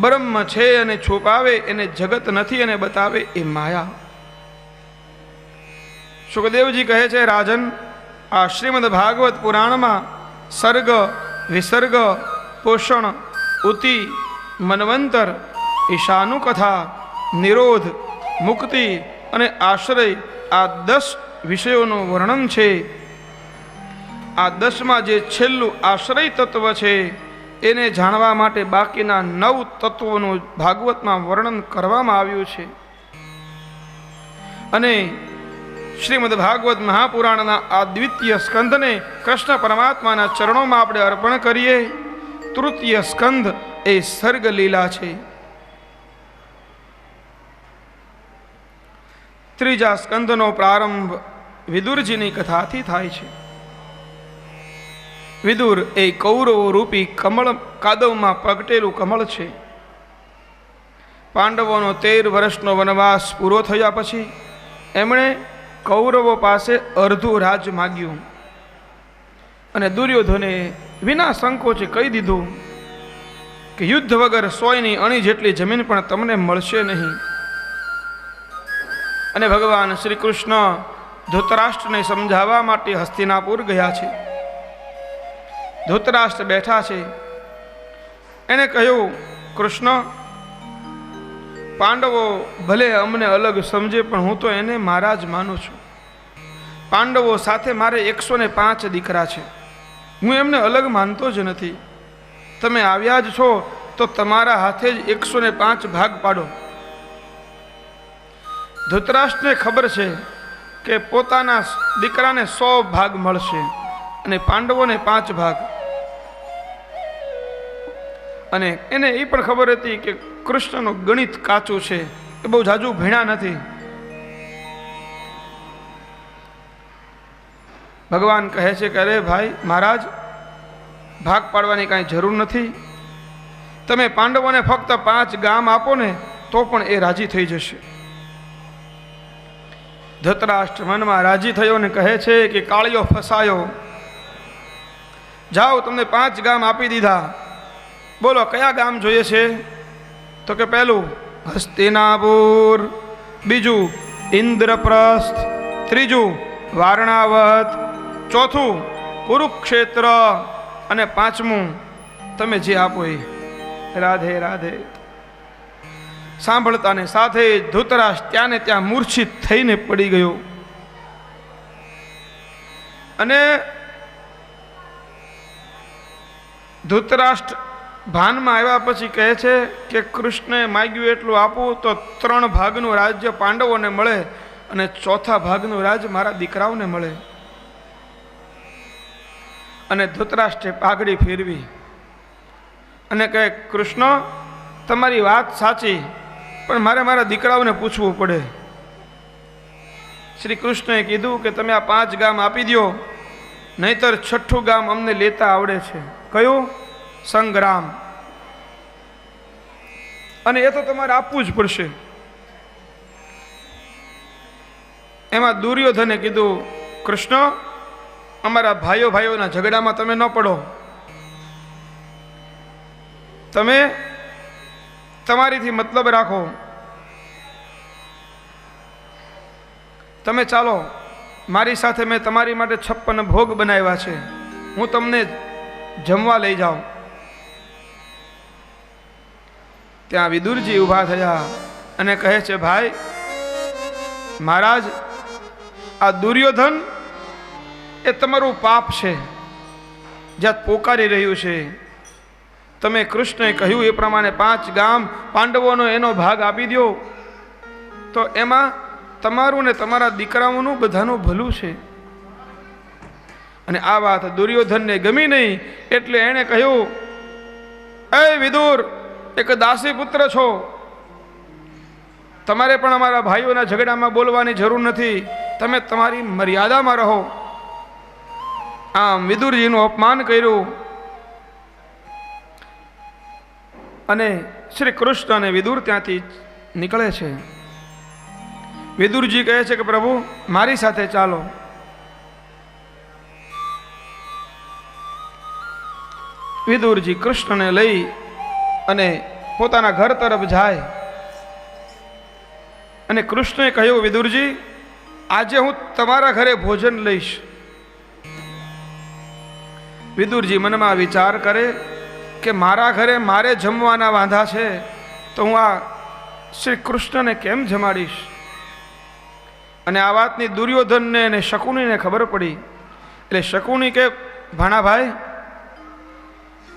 બ્રહ્મ છે અને છુપાવે એને જગત નથી અને બતાવે એ માયા. સુખદેવજી કહે છે રાજન, આ શ્રીમદ ભાગવત પુરાણમાં સર્ગ, વિસર્ગ, પોષણ, ઉતિ, મન્વંતર, ઈશાનુ કથા, નિરોધ, મુક્તિ અને આશ્રય આ 10 વિષયોનું વર્ણન છે. આ 10માં જે છેલ્લું આશ્રય તત્વ છે એને જાણવા માટે બાકીના 9 તત્વોનું ભાગવતમાં વર્ણન કરવામાં આવ્યું છે. અને શ્રીમદ ભાગવત મહાપુરાણના આ દ્વિતીય સ્કંધને કૃષ્ણ પરમાત્માના ચરણોમાં આપણે અર્પણ કરીએ. તૃતીય સ્કંધ એ સર્ગ લીલા છે. ત્રીજા સ્કંધનો પ્રારંભ વિદુરજીની કથાથી થાય છે. વિદુર એ કૌરવો રૂપી કમળ, કાદવમાં પ્રગટેલું કમળ છે. પાંડવોનો 13 વર્ષનો વનવાસ પૂરો થયા પછી એમણે કૌરવો પાસે અર્ધું રાજ માગ્યું અને દુર્યોધને વિના સંકોચે કહી દીધું કે યુદ્ધ વગર 100ની અણી જેટલી જમીન પણ તમને મળશે નહીં. અને ભગવાન શ્રી કૃષ્ણ ધૃતરાષ્ટ્રને સમજાવવા માટે હસ્તિનાપુર ગયા છે. ધૃતરાષ્ટ્ર બેઠા છે. એણે કહ્યું, કૃષ્ણ, પાંડવો ભલે અમને અલગ સમજે પણ હું તો એને મારા જ માનું છું. પાંડવો સાથે મારે 105 દીકરા છે. હું એમને અલગ માનતો જ નથી. તમે આવ્યા જ છો તો તમારા હાથે જ 105 ભાગ પાડો. ધૃતરાષ્ટ્રને ખબર છે કે પોતાના દીકરાને 100 ભાગ મળશે અને પાંડવોને 5 ભાગ. અને એને એ પણ ખબર હતી કે કૃષ્ણનું ગણિત કાચું છે, એ બહુ જાજુ ભણ્યા નથી. ભગવાન કહે છે કે અરે ભાઈ મહારાજ, ભાગ પાડવાની કાંઈ જરૂર નથી. તમે પાંડવોને ફક્ત 5 ગામ આપો ને તો પણ એ રાજી થઈ જશે. ધૃતરાષ્ટ્ર મનમાં રાજી થયો ને કહે છે કે કાળિયો ફસાયો. જાઓ, તમને 5 ગામ આપી દીધા. બોલો કયા ગામ જોઈએ છે? તો કે પહેલું હસ્તિનાપુર, બીજું ઇન્દ્રપ્રસ્થ, ત્રીજું વારણાવત, ચોથું કુરુક્ષેત્ર અને 5મું તમે જે આપો એ. રાધે રાધે. સાંભળતાને સાથે ધૃતરાષ્ટ્ર ત્યાં ને ત્યાં મૂર્છિત થઈને પડી ગયો. અને ધૃતરાષ્ટ્ર ભાનમાં આવ્યા પછી કહે છે કે કૃષ્ણે માગ્યું એટલું આપું તો 3 ભાગનું રાજ્ય પાંડવોને મળે અને 4થા ભાગનું રાજ્ય મારા દીકરાઓને મળે. અને ધૃતરાષ્ટ્રે પાઘડી ફેરવી અને કહે, કૃષ્ણ તમારી વાત સાચી, પણ મારે મારા દીકરાઓને પૂછવું પડે. શ્રી કૃષ્ણએ કીધું કે તમે આ 5 ગામ આપી દો, નહીતર 6ઠું ગામ અમને લેતા આવડે છે. કયું? સંગ્રામ. અને એ તો તમારે આપવું જ પડશે. એમાં દુર્યોધને કીધું, કૃષ્ણ અમારા ભાઈઓના ઝઘડામાં તમે ન પડો. તમે તમારીથી મતલબ રાખો. તમે ચાલો મારી સાથે, મેં તમારી માટે 56 ભોગ બનાવ્યા છે, હું તમને જમવા લઈ જાઉં. ત્યાં વિદુરજી ઊભા થયા અને કહે છે, ભાઈ મહારાજ, આ દુર્યોધન એ તમારું પાપ છે, જ્યાં પોકારી રહ્યું છે. તમે કૃષ્ણએ કહ્યું એ પ્રમાણે 5 ગામ પાંડવોનો એનો ભાગ આપી દો, તો એમાં તમારું ને તમારા દીકરાઓનું બધાનું ભલું છે. અને આ વાત દુર્યોધનને ગમી નહીં, એટલે એણે કહ્યું, એ વિદુર, એક દાસી પુત્ર છો, તમારે પણ અમારા ભાઈઓના ઝઘડામાં બોલવાની જરૂર નથી. તમે તમારી મર્યાદામાં રહો. આમ વિદુરજીનું અપમાન કર્યું. અને શ્રી કૃષ્ણ અને વિદુર ત્યાંથી નીકળે છે. વિદુરજી કહે છે કે પ્રભુ મારી સાથે ચાલો. વિદુરજી કૃષ્ણને લઈ અને પોતાના ઘર તરફ જાય. અને કૃષ્ણએ કહ્યું, વિદુરજી, આજે હું તમારા ઘરે ભોજન લઈશ. વિદુરજી મનમાં વિચાર કરે કે મારા ઘરે મારે જમવાના વાંધા છે, તો હું આ શ્રી કૃષ્ણને કેમ જમાડીશ? અને આ વાતની દુર્યોધનને અને શકુનીને ખબર પડી. એટલે શકુની કે, ભાણાભાઈ,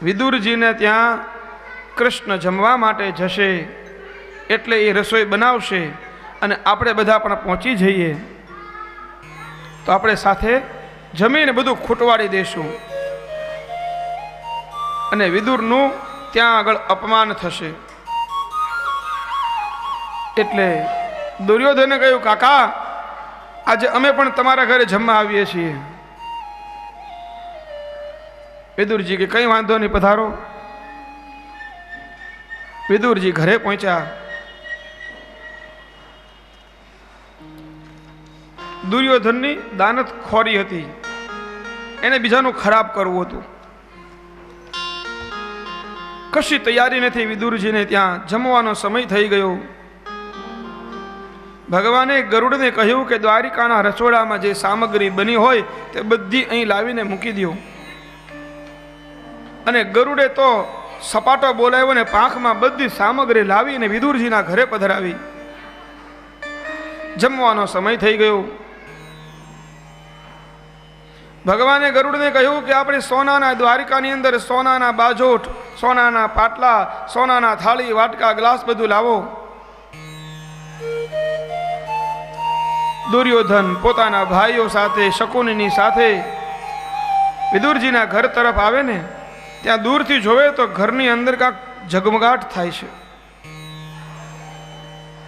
વિદુરજીને ત્યાં કૃષ્ણ જમવા માટે જશે, એટલે એ રસોઈ બનાવશે અને આપણે બધા પણ પહોંચી જઈએ, તો આપણે સાથે જમીને બધું ખૂટવાડી દેશું અને વિદુરનું ત્યાં આગળ અપમાન થશે. એટલે દુર્યોધને કહ્યું, કાકા, આજે અમે પણ તમારા ઘરે જમવા આવીએ છીએ. વિદુરજી કે કંઈ વાંધો નહીં, પધારો. વિદુરજી ઘરે પહોંચ્યા. દુર્યોધનની દાનત ખોરી હતી, એને બીજાનું ખરાબ કરવું હતું. કશી તૈયારી નથી. વિદુરજીને ત્યાં જમવાનો સમય થઈ ગયો. ભગવાને ગરુડને કહ્યું કે દ્વારિકાના રસોડામાં જે સામગ્રી બની હોય તે બધી અહીં લાવીને મૂકી દો. અને ગરુડે તો સપાટો બોલાવ્યો ને પાંખમાં બધી સામગ્રી લાવીને વિદુરજીના ઘરે પધરાવી. જમવાનો સમય થઈ ગયો. ભગવાને ગરુડને કહ્યું કે આપણે સોનાના દ્વારિકાની અંદર સોનાના બાજોટ, સોનાના પાટલા, સોનાના થાળી, વાટકા, ગ્લાસ બધું લાવો. દુર્યોધન પોતાના ભાઈઓ સાથે, શકુનીની સાથે વિદુરજીના ઘર તરફ આવે ને ત્યાં દૂરથી જોવે તો ઘરની અંદર કાંક ઝગમગાટ થાય છે.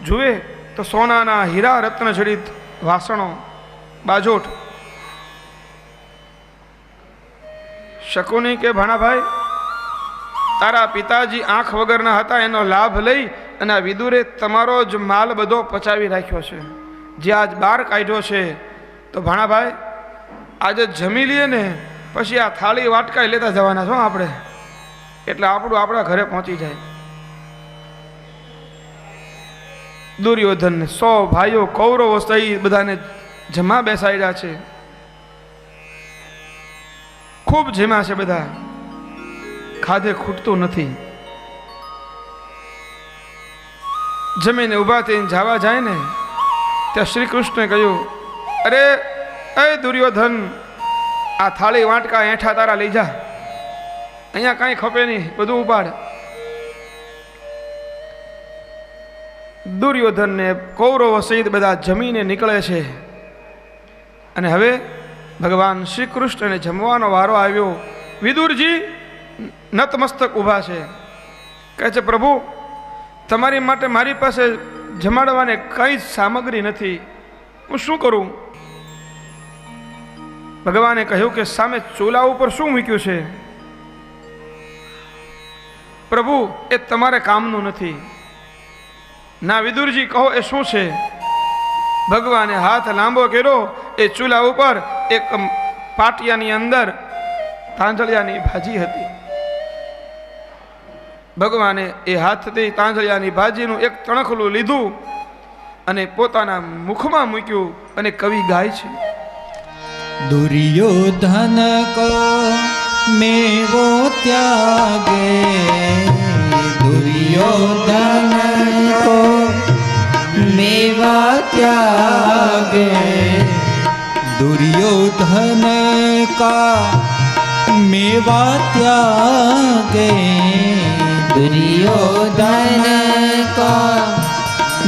જુએ તો સોનાના હીરા રત્ન જડિત વાસણો, બાજોટ. શકુની કે ભાણાભાઈ, તારા પિતાજી આંખ વગરના હતા, એનો લાભ લઈ અને આ વિદુરે તમારો જ માલ બધો પચાવી રાખ્યો છે, જે આજ બહાર કાઢ્યો છે. તો ભાણાભાઈ, આજે જમી લઈએ ને પછી આ થાળી વાટકા લેતા જવાના છો આપણે, એટલે આપણું આપણા ઘરે પહોંચી જાય. દુર્યોધન 100 ભાઈઓ કૌરવો સહિત બધાને જમા બેસાડ્યા છે. ખૂબ જમ્યા છે બધા, ખાધે ખૂટતું નથી. જમીને ઊભા થઈને જવા જાય ને ત્યાં શ્રી કૃષ્ણે કહ્યું, અરે એ દુર્યોધન, આ થાળી વાટકા એઠા તારા લઈ જા, અહીંયા કાંઈ ખપે નહીં, બધું ઉપાડ. દુર્યોધનને કૌરવો સહિત બધા જમીને નીકળે છે. અને હવે ભગવાન શ્રી કૃષ્ણને જમવાનો વારો આવ્યો. વિદુરજી નતમસ્તક ઊભા છે, કહે છે, પ્રભુ તમારી માટે મારી પાસે જમાડવાને કઈ જ સામગ્રી નથી, હું શું કરું? ભગવાને કહ્યું કે સામે ચૂલા ઉપર શું મૂક્યું છે? પ્રભુ એ તમારે કામનું નથી. ના વિદુરજી, કહો એ શું છે? ભગવાને હાથ લાંબો કર્યો. એ ચૂલા ઉપર એક પાટિયાની અંદર તાંજળિયાની ભાજી હતી. ભગવાને એ હાથથી તાંજળિયાની ભાજીનું એક તણખલું લીધું અને પોતાના મુખમાં મૂક્યું અને કવિ ગાય છે, दुर्योधन को मेवो त्यागे, दुर्योधन को मेवा त्यागे, दुर्योधन का मेवा त्यागे, दुर्योधन का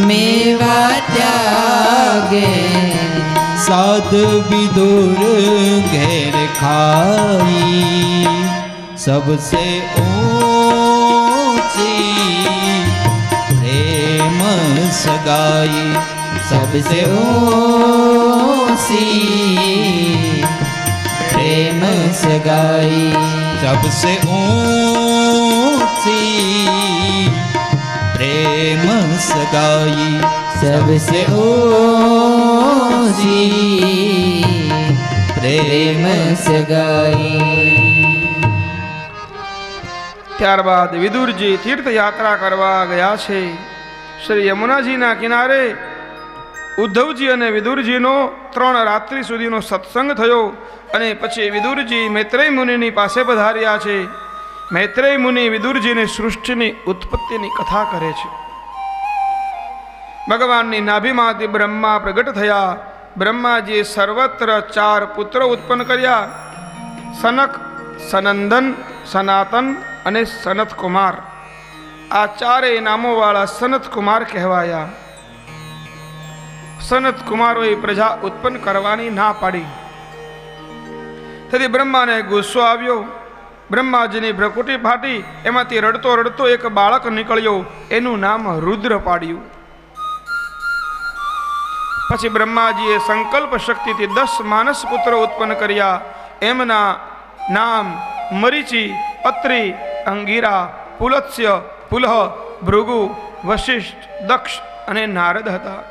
मेवा त्यागे, साध विदुर घेर खाई, सबसे ऊंची प्रेम सगाई, सबसे ऊंची प्रेम सगाई, सबसे ऊंची प्रेम सगाई, सबसे ऊंची प्रेम सगाई. ત્યારબાદ વિદુરજી તીર્થયાત્રા કરવા ગયા છે. શ્રી યમુનાજીના કિનારે ઉદ્ધવજી અને વિદુરજીનો 3 રાત્રિ સુધીનો સત્સંગ થયો અને પછી વિદુરજી મૈત્રેય મુનિની પાસે પધાર્યા છે. મૈત્રેય મુનિ વિદુરજીને સૃષ્ટિની ઉત્પત્તિની કથા કરે છે. ભગવાનની નાભીમાંથી બ્રહ્મા પ્રગટ થયા. બ્રહ્માજીએ સર્વત્ર 4 પુત્રો ઉત્પન્ન કર્યા: સનક, સનંદન, સનાતન અને સનત કુમાર. આ 4 નામોવાળા સનત કુમાર કહેવાયા. સનત કુમારોએ પ્રજા ઉત્પન્ન કરવાની ના પાડી. તેથી બ્રહ્માને ગુસ્સો આવ્યો. બ્રહ્માજીની ભ્રકુટી ફાટી, એમાંથી રડતો રડતો એક બાળક નીકળ્યો. એનું નામ રુદ્ર પાડ્યું. પછી બ્રહ્માજીએ સંકલ્પ શક્તિથી 10 માનસ પુત્રો ઉત્પન્ન કર્યા. એમના નામ મરીચી, અત્રિ, અંગીરા, પુલત્સ્ય, પુલહ, ભૃગુ, વશિષ્ઠ, દક્ષ અને નારદ હતા.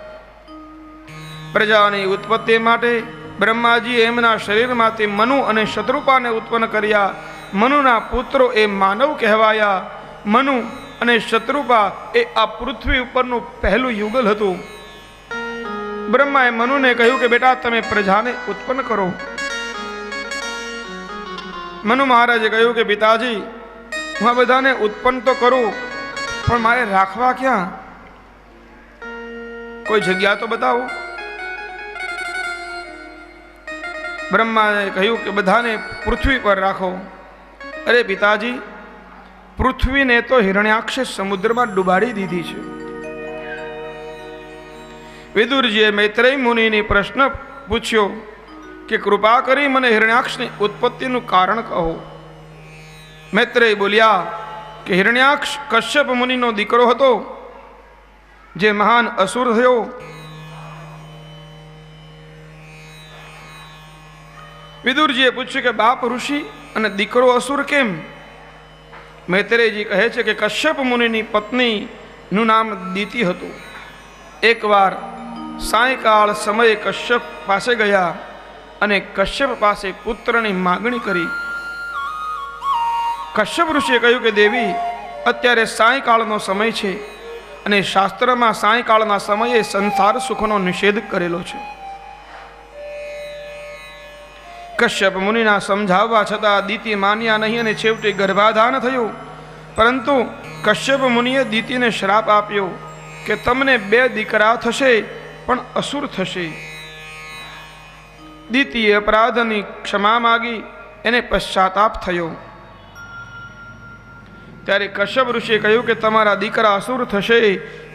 પ્રજાની ઉત્પત્તિ માટે બ્રહ્માજીએ એમના શરીરમાંથી મનુ અને શત્રુપાને ઉત્પન્ન કર્યા. મનુના પુત્રો એ માનવ કહેવાયા. મનુ અને શત્રુપા એ આ પૃથ્વી ઉપરનું પહેલું યુગલ હતું. બ્રહ્માએ મનુને કહ્યું કે બેટા, તમે પ્રજાને ઉત્પન્ન કરો. મનુ મહારાજે કહ્યું કે પિતાજી, હું આ બધાને ઉત્પન્ન તો કરું, પણ મારે રાખવા ક્યાં? કોઈ જગ્યા તો બતાવો. બ્રહ્માએ કહ્યું કે બધાને પૃથ્વી પર રાખો. અરે પિતાજી, પૃથ્વીને તો હિરણ્યાક્ષે સમુદ્રમાં ડુબાડી દીધી છે. વિદુરજીએ મૈત્રેય મુનિને પ્રશ્ન પૂછ્યો કે કૃપા કરી મને હિરણ્યાક્ષની ઉત્પત્તિનું કારણ કહો. મૈત્રેય બોલ્યા કે હિરણ્યાક્ષ કશ્યપ મુનિનો દીકરો હતો, જે મહાન અસુર થયો. વિદુરજીએ પૂછ્યું કે બાપ ઋષિ અને દીકરો અસુર કેમ? મૈત્રેયજી કહે છે કે કશ્યપ મુનિની પત્નીનું નામ દિતિ હતું. એકવાર સાયંકાળ સમયે કશ્યપ પાસે ગયા અને કશ્યપ પાસે પુત્રની માગણી કરી. કશ્યપ ઋષિએ કહ્યું કે દેવી, અત્યારે સાયંકાળનો સમય છે અને શાસ્ત્રમાં સાયંકાળના સમયે સંસાર સુખનો નિષેધ કરેલો છે. કશ્યપ મુનિના સમજાવવા છતાં દિતિ માન્યા નહીં અને છેવટે ગર્ભાધાન થયું. પરંતુ કશ્યપ મુનિએ દિતિને શ્રાપ આપ્યો કે તમને 2 દીકરા થશે, પણ અસુર થશે. દિતિએ અપરાધની ક્ષમા માગી, એને પશ્ચાતાપ થયો. ત્યારે કશ્યપ ઋષિએ કહ્યું કે તમારા દીકરા અસુર થશે,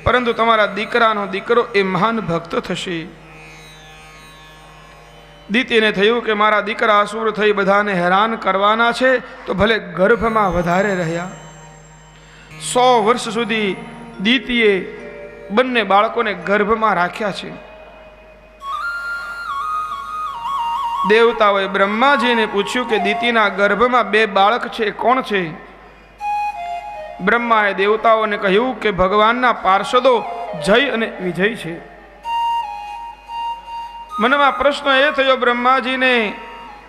પરંતુ તમારા દીકરાનો દીકરો એ મહાન ભક્ત થશે. દિતિને થયું કે મારા દીકરા અસુર થઈ બધાને હેરાન કરવાના છે, તો ભલે ગર્ભમાં વધારે રહ્યા. 100 વર્ષ સુધી દિતિએ બંને બાળકોને ગર્ભમાં રાખ્યા છે. દેવતાઓએ બ્રહ્માજીને પૂછ્યું કે દિતિના ગર્ભમાં 2 બાળક છે, કોણ છે? બ્રહ્માએ દેવતાઓને કહ્યું કે ભગવાનના પાર્ષદો જય અને વિજય છે. મનમાં પ્રશ્ન એ થયો બ્રહ્માજીને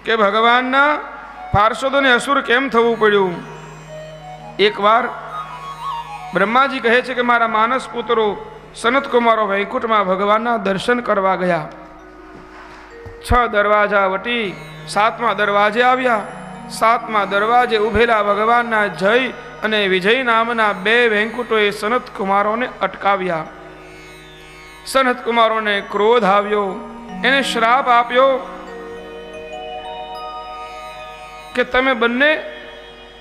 કે ભગવાનના પાર્ષદોને અસુર કેમ થવું પડ્યું? એકવાર બ્રહ્માજી કહે છે કે મારા માનસ પુત્રો સનત કુમારો વૈકુંઠમાં ભગવાનના દર્શન કરવા ગયા. 6 દરવાજા વટી 7મા દરવાજે આવ્યા. 7મા દરવાજે ઉભેલા ભગવાનના જય અને વિજય નામના 2 વૈકુંઠોએ સનત કુમારોને અટકાવ્યા. સનત કુમારોને ક્રોધ આવ્યો, એને શ્રાપ આપ્યો કે તમે બંને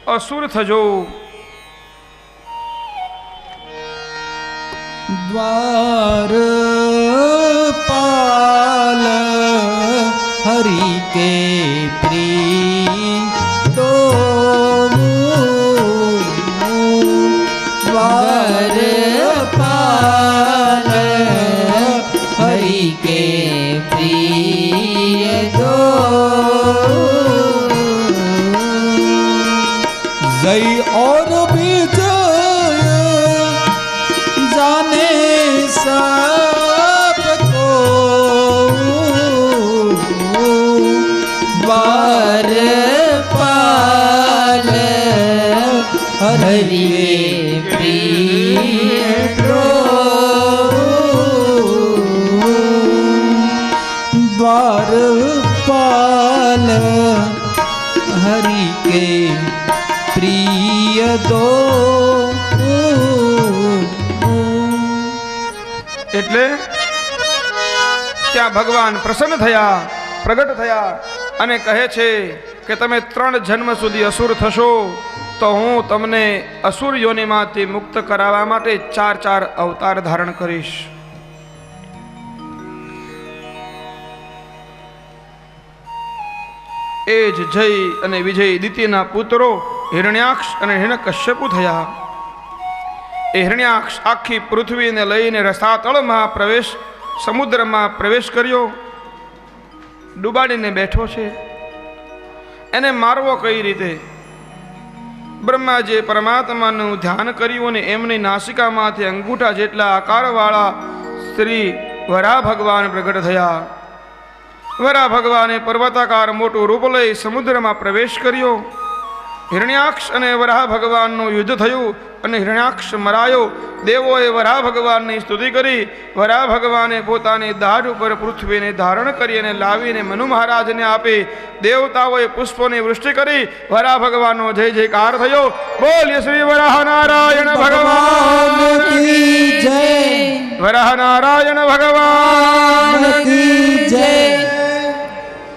અસુર થજો. द्वारपाल हरि के प्रीतो द्वारपाल हरि के प्रिय दो जय और विजय जाने सबको द्वारपाल हरि प्रिय दो द्वारपाल हरि के प्रिय दो. એટલે ત્યાં ભગવાન પ્રસન્ન થયા, પ્રગટ થયા અને કહે છે કે તમે 3 જન્મ સુધી અસુર થશો, તો હું તમને અસુર યોનિમાંથી મુક્ત કરાવવા માટે 4 અવતાર ધારણ કરીશ. એ જ જય અને વિજય દિતિના પુત્રો હિરણ્યાક્ષ અને હિરણ્યકશ્યપુ થયા. એ હિરણ્યાક્ષ આખી પૃથ્વીને લઈને રસાતળમાં સમુદ્રમાં પ્રવેશ કર્યો, ડૂબાડીને બેઠો છે. એને મારવો કઈ રીતે? બ્રહ્માજીએ પરમાત્માનું ધ્યાન કર્યું અને એમની નાસિકામાંથી અંગૂઠા જેટલા આકારવાળા શ્રી વરા ભગવાન પ્રગટ થયા. વરા ભગવાને પર્વતાકાર મોટું રૂપ લઈ સમુદ્રમાં પ્રવેશ કર્યો હિરણ્યાક્ષ અને વરાહ ભગવાનનું યુદ્ધ થયું અને હિરણ્યાક્ષ મરાયો. દેવોએ વરાહ ભગવાનની સ્તુતિ કરી. વરાહ ભગવાને પોતાની દાઢ ઉપર પૃથ્વીને ધારણ કરી અને લાવીને મનુ મહારાજને આપી. દેવતાઓએ પુષ્પોની વૃષ્ટિ કરી. વરાહ ભગવાનનો જય જયકાર થયો. બોલ્ય શ્રી વરાહ નારાયણ ભગવાન કી જય, વરાહ નારાયણ ભગવાન કી જય.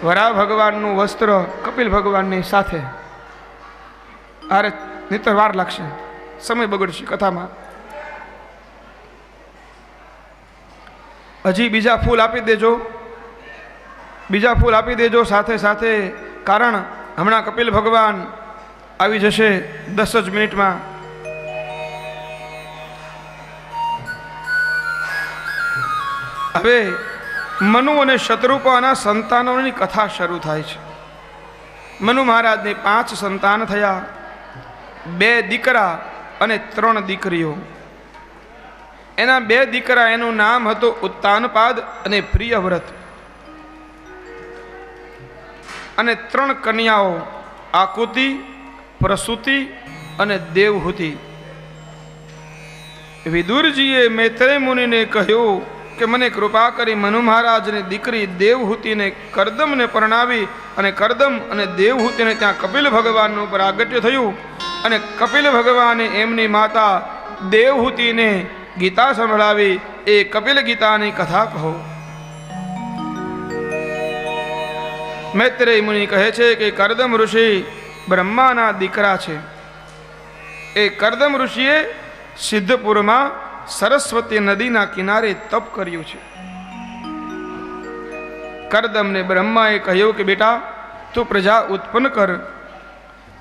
વરાહ ભગવાનનું વસ્ત્ર કપિલ ભગવાનની સાથે. અરે નિતર વાર લાગશે, સમય બગડશે કથામાં. હજી બીજા ફૂલ આપી દેજો, બીજા ફૂલ આપી દેજો સાથે સાથે, કારણ હમણાં કપિલ ભગવાન આવી જશે 10 જ મિનિટમાં. હવે મનુ અને શત્રુપાના સંતાનોની કથા શરૂ થાય છે. મનુ મહારાજને 5 સંતાન થયા, 2 દીકરા અને 3 દીકરીઓ. એના 2 દીકરા, એનું નામ હતું ઉત્તાનપાદ અને પ્રિયવ્રત, અને 3 કન્યાઓ આકુતિ, પ્રસૂતિ અને દેવહૂતિ. વિદુરજીએ મૈત્રેય મુનિને કહ્યું કે મને કૃપા કરી મનુ મહારાજની દીકરી દેવહૂતિને કરદમને પરણાવી. અને કરદમ અને દેવહૂતિને ત્યાં કપિલ ભગવાનનું પ્રાગટ્ય થયું. અને કપિલ ભગવાને એમની માતા દેવહૂતિને ગીતા સંભળાવી. એ કપિલ ગીતાની કથા કહો. મૈત્રેય મુનિ કહે છે કે કરદમ ઋષિ બ્રહ્માના દીકરા છે. એ કરદમ ઋષિએ સિદ્ધપુરમાં સરસ્વતી નદીના કિનારે તપ કર્યું છે. કરદમને બ્રહ્માએ કહ્યું કે બેટા તું પ્રજા ઉત્પન્ન કર.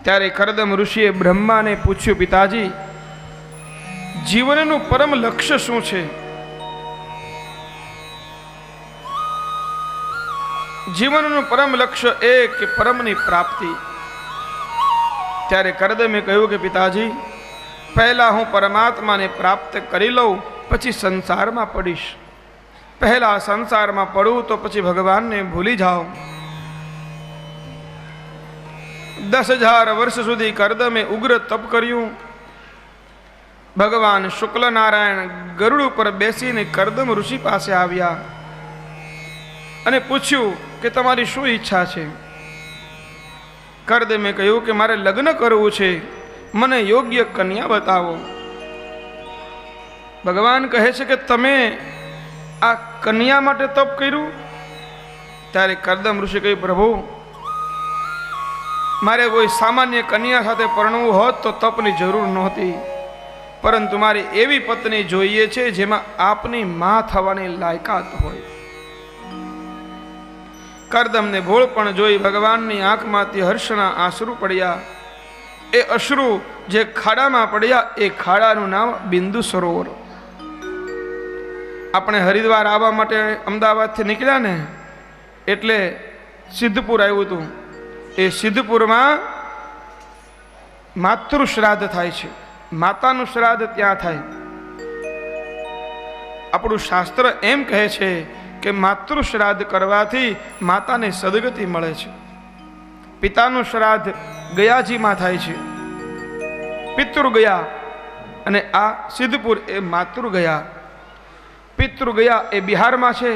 ત્યારે કરદમ ઋષિએ બ્રહ્માને પૂછ્યું, પિતાજી જીવનનું પરમ લક્ષ્ય શું છે? જીવનનું પરમ લક્ષ્ય એ કે પરમની પ્રાપ્તિ. ત્યારે કરદમે કહ્યું કે પિતાજી પહેલા હું પરમાત્માને પ્રાપ્ત કરી લઉં, પછી સંસારમાં પડીશ. પહેલા સંસારમાં પડું તો પછી ભગવાનને ભૂલી જાઓ. 10,000 વર્ષ સુધી કરદમે ઉગ્ર તપ કર્યું. ભગવાન શુક્લ નારાયણ ગરુડ ઉપર બેસીને કરદમ ઋષિ પાસે આવ્યા અને પૂછ્યું કે તમારી શું ઈચ્છા છે? કરદમે કહ્યું કે મારે લગ્ન કરવું છે, મને યોગ્ય કન્યા બતાવો. ભગવાન કહે છે કે તમે આ કન્યા માટે તપ કર્યું? ત્યારે કરદમ ઋષિ કહ્યું, પ્રભુ મારે કોઈ સામાન્ય કન્યા સાથે પરણવું હોત તો તપની જરૂર નહોતી, પરંતુ મારે એવી પત્ની જોઈએ છે જેમાં આપની માં થવાની લાયકાત હોય. કરદમને ભોળપણ જોઈ ભગવાનની આંખમાંથી હર્ષના આંસુ પડ્યા. એ અશ્રુ જે ખાડામાં પડ્યા એ ખાડાનું નામ બિંદુ સરોવર. આપણે હરિદ્વાર આવવા માટે અમદાવાદથી નીકળ્યા ને એટલે સિદ્ધપુર આવ્યું હતું. એ સિદ્ધપુરમાં માતૃ શ્રાદ્ધ થાય છે, માતાનું શ્રાદ્ધ ત્યાં થાય. આપણું શાસ્ત્ર એમ કહે છે કે માતૃ શ્રાદ્ધ કરવાથી માતાને સદગતિ મળે છે. પિતાનું શ્રાદ્ધ ગયાજીમાં થાય છે, પિતૃ ગયા, અને આ સિદ્ધપુર એ માતૃ ગયા. પિતૃ ગયા એ બિહારમાં છે,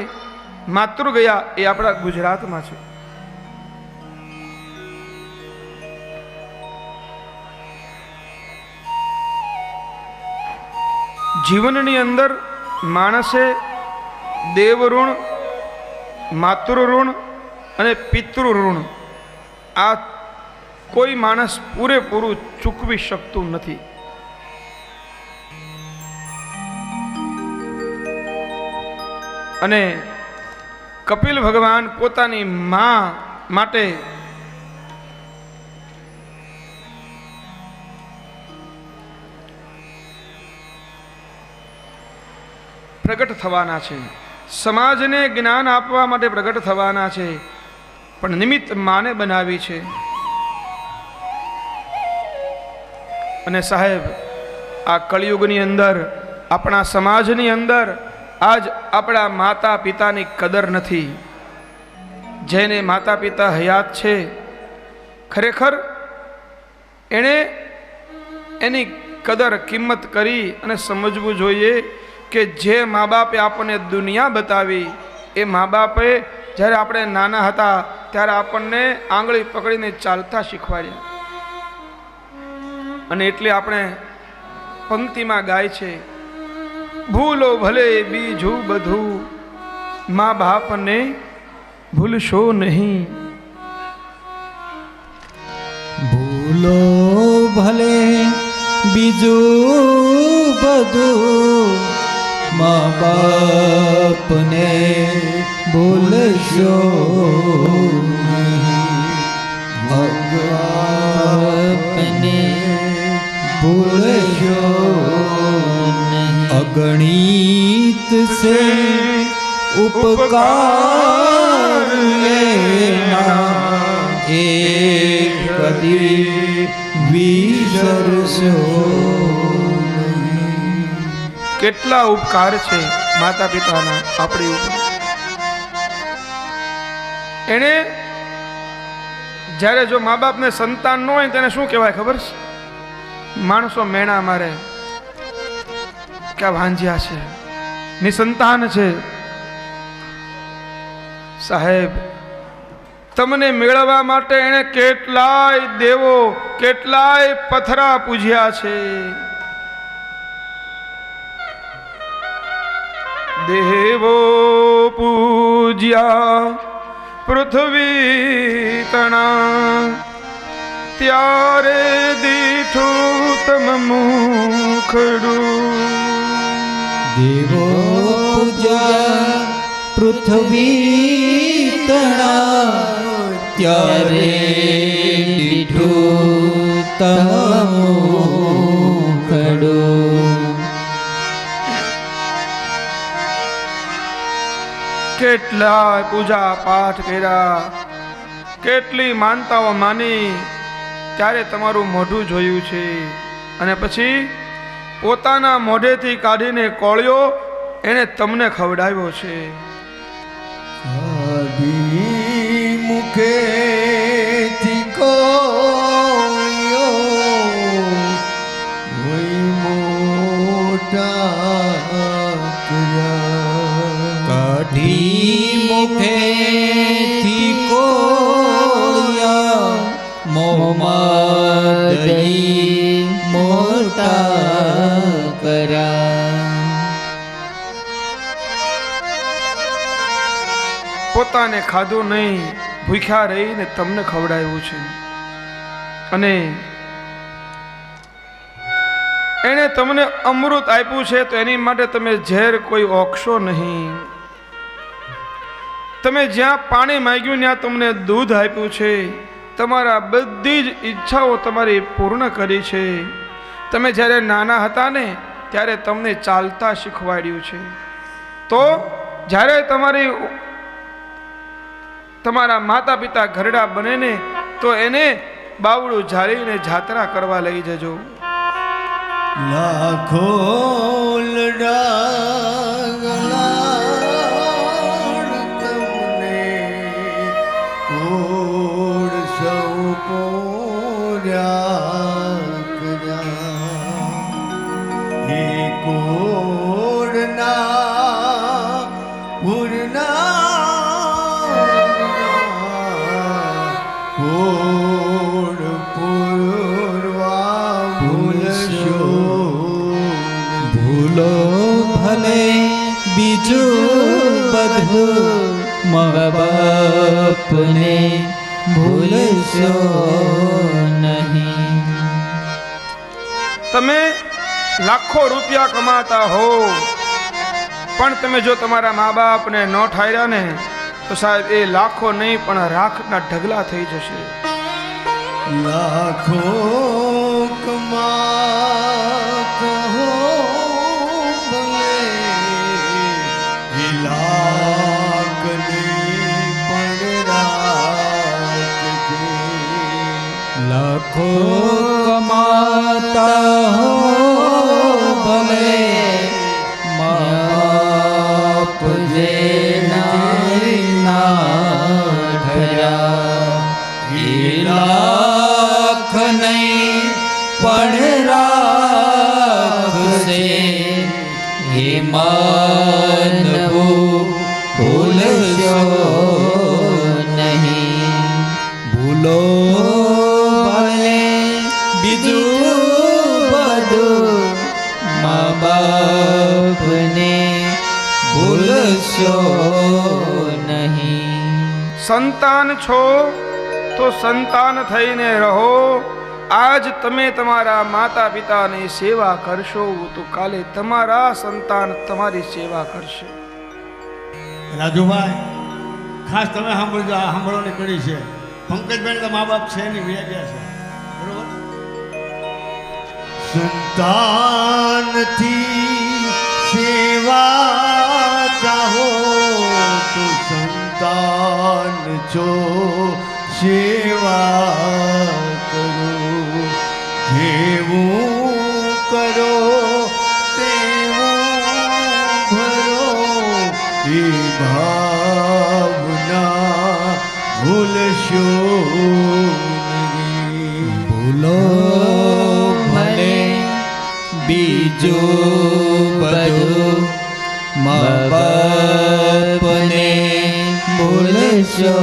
માતૃ ગયા એ આપણા ગુજરાતમાં છે. જીવનની અંદર માણસે દેવ ઋણ, માતૃ ઋણ અને પિતૃ ઋણ આ કોઈ માણસ પૂરેપૂરું ચૂકવી શકતું નથી. અને કપિલ ભગવાન પોતાની માં માટે પ્રગટ થવાના છે, સમાજને જ્ઞાન આપવા માટે પ્રગટ થવાના છે, પણ નિમિત્ત માને બનાવી છે. અને સાહેબ આ કળિયુગની અંદર, આપણા સમાજની અંદર આજ આપણા માતા પિતાની કદર નથી. જેને માતા પિતા હયાત છે, ખરેખર એણે એની કદર કિંમત કરી અને સમજવું જોઈએ કે જે મા બાપે આપણને દુનિયા બતાવી એ મા બાપે જ્યારે આપણે નાના હતા ત્યારે આપણને આંગળી પકડીને ચાલતા શીખવાડ્યા. અને એટલે આપણે પંક્તિમાં ગાય છે, ભૂલો ભલે બીજું બધું મા બાપને ભૂલશો નહીં. ભૂલો ભલે બીજું બધું મા બાપને ભૂલશો ભગવાનને ભૂલશો અગણિત સે ઉપકાર લેના એક કદી વિસરશો. કેટલા ઉપકાર છે માતા પિતાના આપણી ઉપર. એને જ્યારે જો મા બાપને સંતાન ન હોય તેને શું કહેવાય ખબર છે? માણસો મેણા મારે કે આ ભાંજ્યા છે, નિસંતાન છે. સાહેબ, તમને મેળવવા માટે એને કેટલાય દેવો કેટલાય પથરા પૂજ્યા છે. દેવો પૂજ્યા પૃથ્વી તણા ત્યારે દીઠું તમ મુખડું. દેવો પૂજ્યા પૃથ્વી તણા ત્યારે દીઠું તમ મુખડું. કેટલા પૂજા પાઠ કર્યા, કેટલી માનતાઓ માની, ત્યારે તમારું મોઢું જોયું છે અને પછી પોતાના મોઢેથી કાઢીને કોળિયો એને તમને ખવડાવ્યો છે. મુખેથી કોળિયો કાઢી મુખેથી કોળિયા મોમાં દઈ મોટા કર્યા. પોતાને ખાધું નહીં, ભૂખ્યા રહીને તમને ખવડાવ્યું છે. અને એણે તમને અમૃત આપ્યું છે તો એની માટે તમે ઝેર કોઈ ઓક્ષો નહીં. તમે જ્યાં પાણી માંગ્યું ત્યાં તમને દૂધ આપ્યું છે. તમારા બધી જ ઈચ્છાઓ તમારી પૂર્ણ કરી છે. તમે જ્યારે નાના હતા ને ત્યારે તમને ચાલતા શીખવાડ્યું છે. તો જ્યારે તમારા માતા પિતા ઘરડા બને ને તો એને બાવડું ઝાલીને જાત્રા કરવા લઈ જજો. લાખો ભૂલો ભલે બીજું બધું મા બાપને ભૂલશો નહીં. તમે લાખો રૂપિયા કમાતા હો પણ તમે જો તમારા મા બાપને ન ઠાર્યા ને તો સાહેબ એ લાખો નહીં પણ રાખના ઢગલા થઈ જશે. લાખો કમાતા હો ભલે લાખની પણ રાખજે. લાખો કમાતા હો ભલે માપ જે ના ઠર્યા. લાખ નહીં પણ રાખશે હે માનવું ભૂલશો નહીં ભૂલો ભલે બીજું બધું મા બાપને ભૂલશો નહીં સંતાન છો તો સંતાન થઈને રહો. આજ તમે તમારા માતા પિતાની સેવા કરશો તો કાલે તમારા સંતાન તમારી સેવા કરશે. રાજુભાઈ ખાસ તમે સાંભળજો, આ સાંભળવાની કડી છે. પંકજભાઈ મા બાપ છે નહીં, વ્યા ગયા છે, બરોબર. સંતાનથી સેવા ચાહો તો સંતાન છો સેવા કરો. જેવું કરો તેવું ભરો એ ભાવના ભૂલશો નહીં. ભૂલો ભલે બીજું બધું મા બાપને ભૂલશો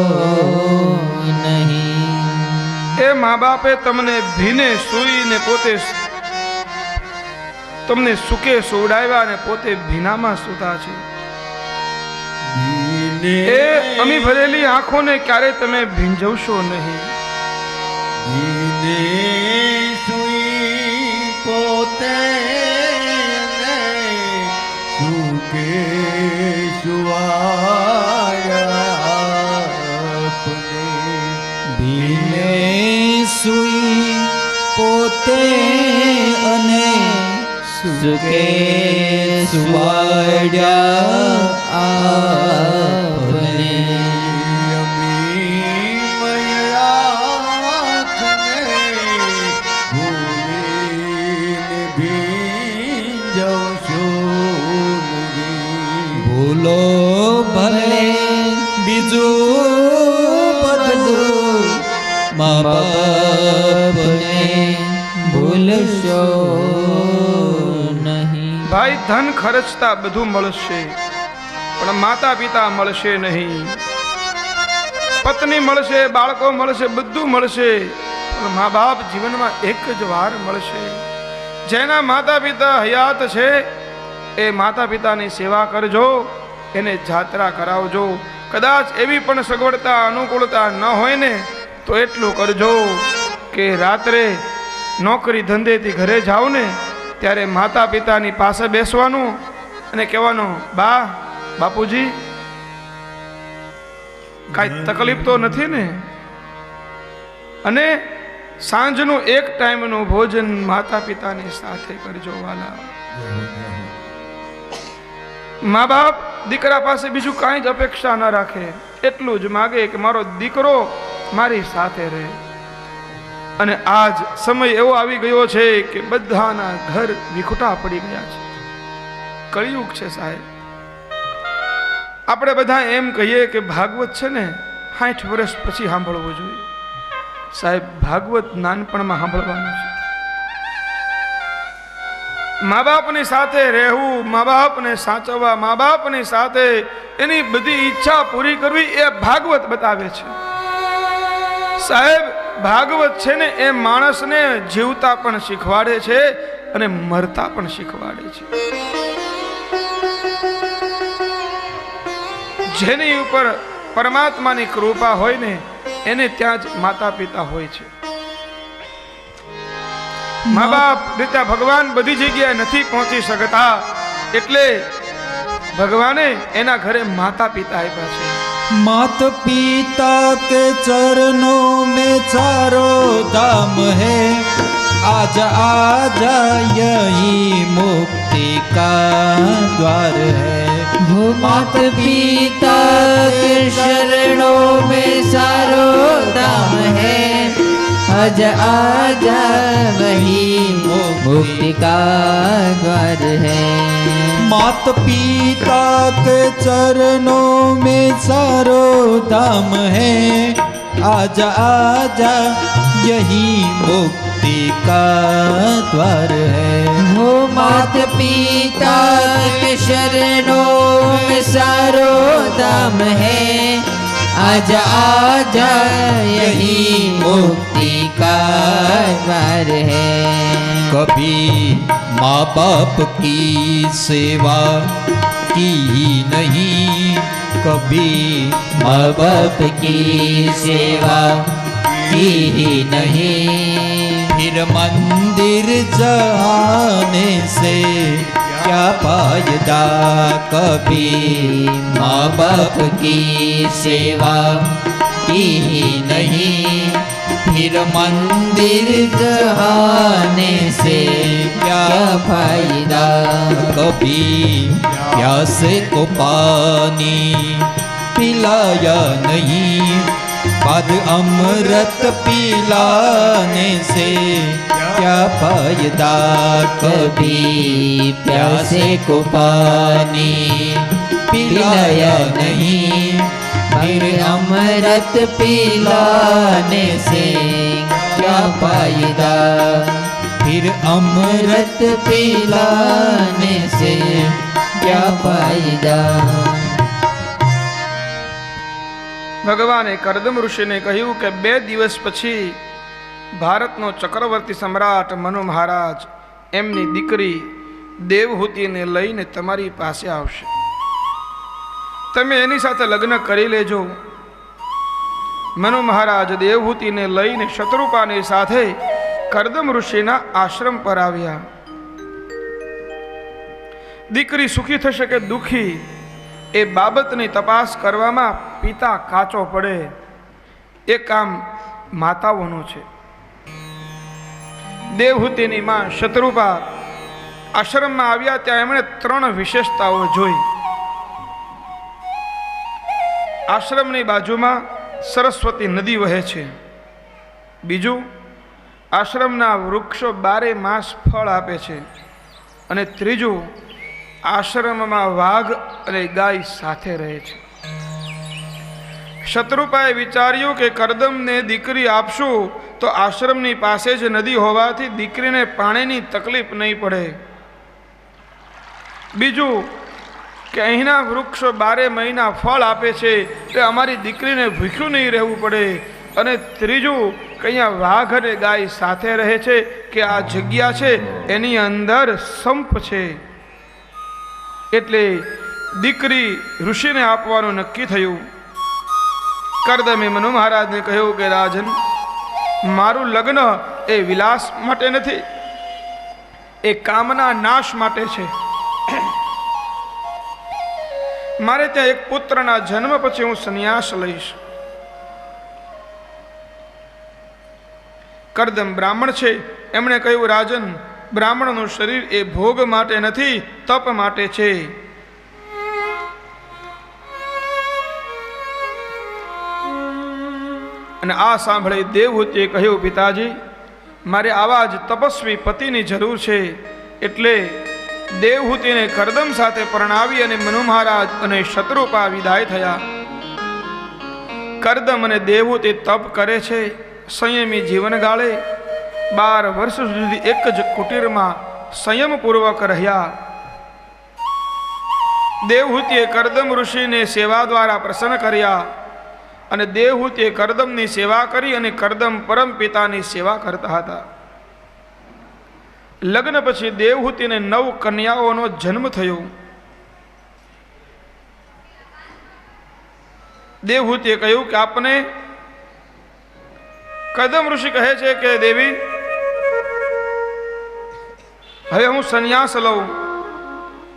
નહીં. એ મા બાપે તમને ભીને સૂઈને પોતે તમને સુકે સોડાવ્યા અને પોતે ભીનામાં સૂતા છે. એ અમી ભરેલી આંખોને ક્યારે તમે ભીંજવશો નહીં. સુઈ પોતે સુકે સુવાયા ભીને સુઈ પોતે અને સુકે સુવાડ્યા આપને. ભૂલો ભલે બીજું બધું મા બાપને ભૂલશો નહીં. ભાઈ ધન ખર્ચતા બધું મળશે પણ માતા પિતા મળશે નહીં. પત્ની મળશે, બાળકો મળશે, બધું મળશે પણ મા બાપ જીવનમાં એક જ વાર મળશે. જેના માતા પિતા હયાત છે એ માતા પિતાની સેવા કરજો, એને જાત્રા કરાવજો. કદાચ એવી પણ સગવડતા અનુકૂળતા ન હોય ને તો એટલું કરજો કે રાત્રે નોકરી ધંધેથી ઘરે જાઓ ને ત્યારે માતા પિતાની પાસે બેસવાનું અને કહેવાનું, બા બાપુજી કાંઈ તકલીફ તો નથી ને. અને સાંજનું એક ટાઈમનું ભોજન માતા પિતાની સાથે કરજો વાલા. મા બાપ દીકરા પાસે બીજું કાંઈ જ અપેક્ષા ન રાખે, એટલું જ માગે કે મારો દીકરો મારી સાથે રહે. અને આજ સમય એવો આવી ગયો છે કે બધાના ઘર વિખુટા પડી ગયા છે. કળિયુગ છે સાહેબ. આપણે બધા એમ કહીએ કે ભાગવત છે ને 60 વર્ષ પછી સાંભળવું જોઈએ. સાહેબ ભાગવત નાનપણમાં સાંભળવાનું છે. મા બાપની સાથે રહેવું, મા બાપને સાચવવા, મા બાપની સાથે એની બધી ઈચ્છા પૂરી કરવી એ ભાગવત બતાવે છે. સાહેબ ભાગવત છે ને એ માણસને જીવતા પણ શીખવાડે છે અને મરતા પણ શીખવાડે છે. જેની ઉપર પરમાત્માની કૃપા હોય ને એને ત્યાં જ માતા પિતા હોય છે. મા બાપ રીતે ભગવાન બધી જગ્યાએ નથી પહોંચી શકતા, એટલે ભગવાને એના ઘરે માતા પિતા આપ્યા છે. मात पिता के चरणों में चारों धाम है, आजा आजा यही मुक्ति का द्वार है. वो मात पिता के चरणों में चारों धाम है, आजा आजा वही मुक्ति का द्वार है. मात पिता के चरणों में चारों धाम है, आजा आजा यही मुक्ति मुक्ति का द्वार है। हो मात पिता के शरणों में सारो धाम है। आजा आजा यही मुक्ति का द्वार है। कभी माँ बाप की सेवा की ही नहीं, कभी माँ बाप की सेवा की ही नहीं। फिर मंदिर जाने से क्या फायदा, कभी माँ बाप की सेवा की ही नहीं। फिर मंदिर जाने से क्या फायदा, कभी प्यासे को पानी पिलाया नहीं, बाद अमृत पिलाने से क्या फायदा, कभी प्यासे को पानी पिलाया नहीं, फिर अमृत पिलाने से क्या फायदा, फिर अमृत अमृत पिलाने से क्या फायदा। ભગવાને કરદમ ઋષિને કહ્યું કે 2 દિવસ પછી ભારતનો ચક્રવર્તી સમ્રાટ મનુ મહારાજ એમની દીકરી દેવહૂતિને લઈને તમારી પાસે આવશે, તમે એની સાથે લગ્ન કરી લેજો। મનુ મહારાજ દેવહૂતિને લઈને શત્રુપાની સાથે કરદમ ઋષિના આશ્રમ પર આવ્યા। દીકરી સુખી થશે કે દુઃખી એ બાબતની તપાસ કરવામાં પિતા કાચો પડે એ કામ માતાઓનું છે। દેવહૂતિની માં શત્રુપા આશ્રમમાં આવ્યા ત્યાં એમણે 3 વિશેષતાઓ જોઈ। આશ્રમની બાજુમાં સરસ્વતી નદી વહે છે, બીજું આશ્રમના વૃક્ષો 12 માસ ફળ આપે છે, અને ત્રીજું આશ્રમમાં વાઘ અને ગાય સાથે રહે છે। શત્રુપાએ વિચાર્યું કે કરદમને દીકરી આપશું તો આશ્રમની પાસે જ નદી હોવાથી દીકરીને પાણીની તકલીફ નહીં પડે, બીજું કે અહીંના વૃક્ષો 12 મહિના ફળ આપે છે તે અમારી દીકરીને ભૂખ્યું નહીં રહેવું પડે, અને ત્રીજું કે અહીંયા વાઘ અને ગાય સાથે રહે છે કે આ જગ્યા છે એની અંદર સંપ છે। એટલે દીકરી ઋષિને આપવાનું નક્કી થયું। કરદમે મનુ મહારાજને કહ્યું કે રાજન, મારું લગ્ન એ વિલાસ માટે નથી, એ કામના નાશ માટે છે। મારે ત્યાં એક પુત્રના જન્મ પછી હું સંન્યાસ લઈશ। કરદમ બ્રાહ્મણ છે, એમણે કહ્યું રાજન, બ્રાહ્મણનું શરીર એ ભોગ માટે નથી, તપ માટે છે। અને આ સાંભળી દેવહૂતિએ કહ્યું પિતાજી, મારે આવા જ તપસ્વી પતિની જરૂર છે। એટલે દેવહૂતિને કરદમ સાથે પરણાવી અને મનુ મહારાજ અને શત્રુપા વિદાય થયા। કરદમ અને દેવહૂતિ તપ કરે છે, સંયમી જીવન ગાળે 12 વર્ષ સુધી એક જ કુટીરમાં સંયમપૂર્વક રહ્યા। દેવહૂતિએ કરદમ ઋષિને સેવા દ્વારા પ્રસન્ન કર્યા, અને દેવહૂતિએ કરદમની સેવા કરી અને કરદમ પરમ પિતાની સેવા કરતા હતા। લગ્ન પછી દેવહૂતિને 9 કન્યાઓનો જન્મ થયો। દેવહૂતિએ કહ્યું કે આપને, કરદમ ઋષિ કહે છે કે દેવી, હવે હું સંન્યાસ લઉં।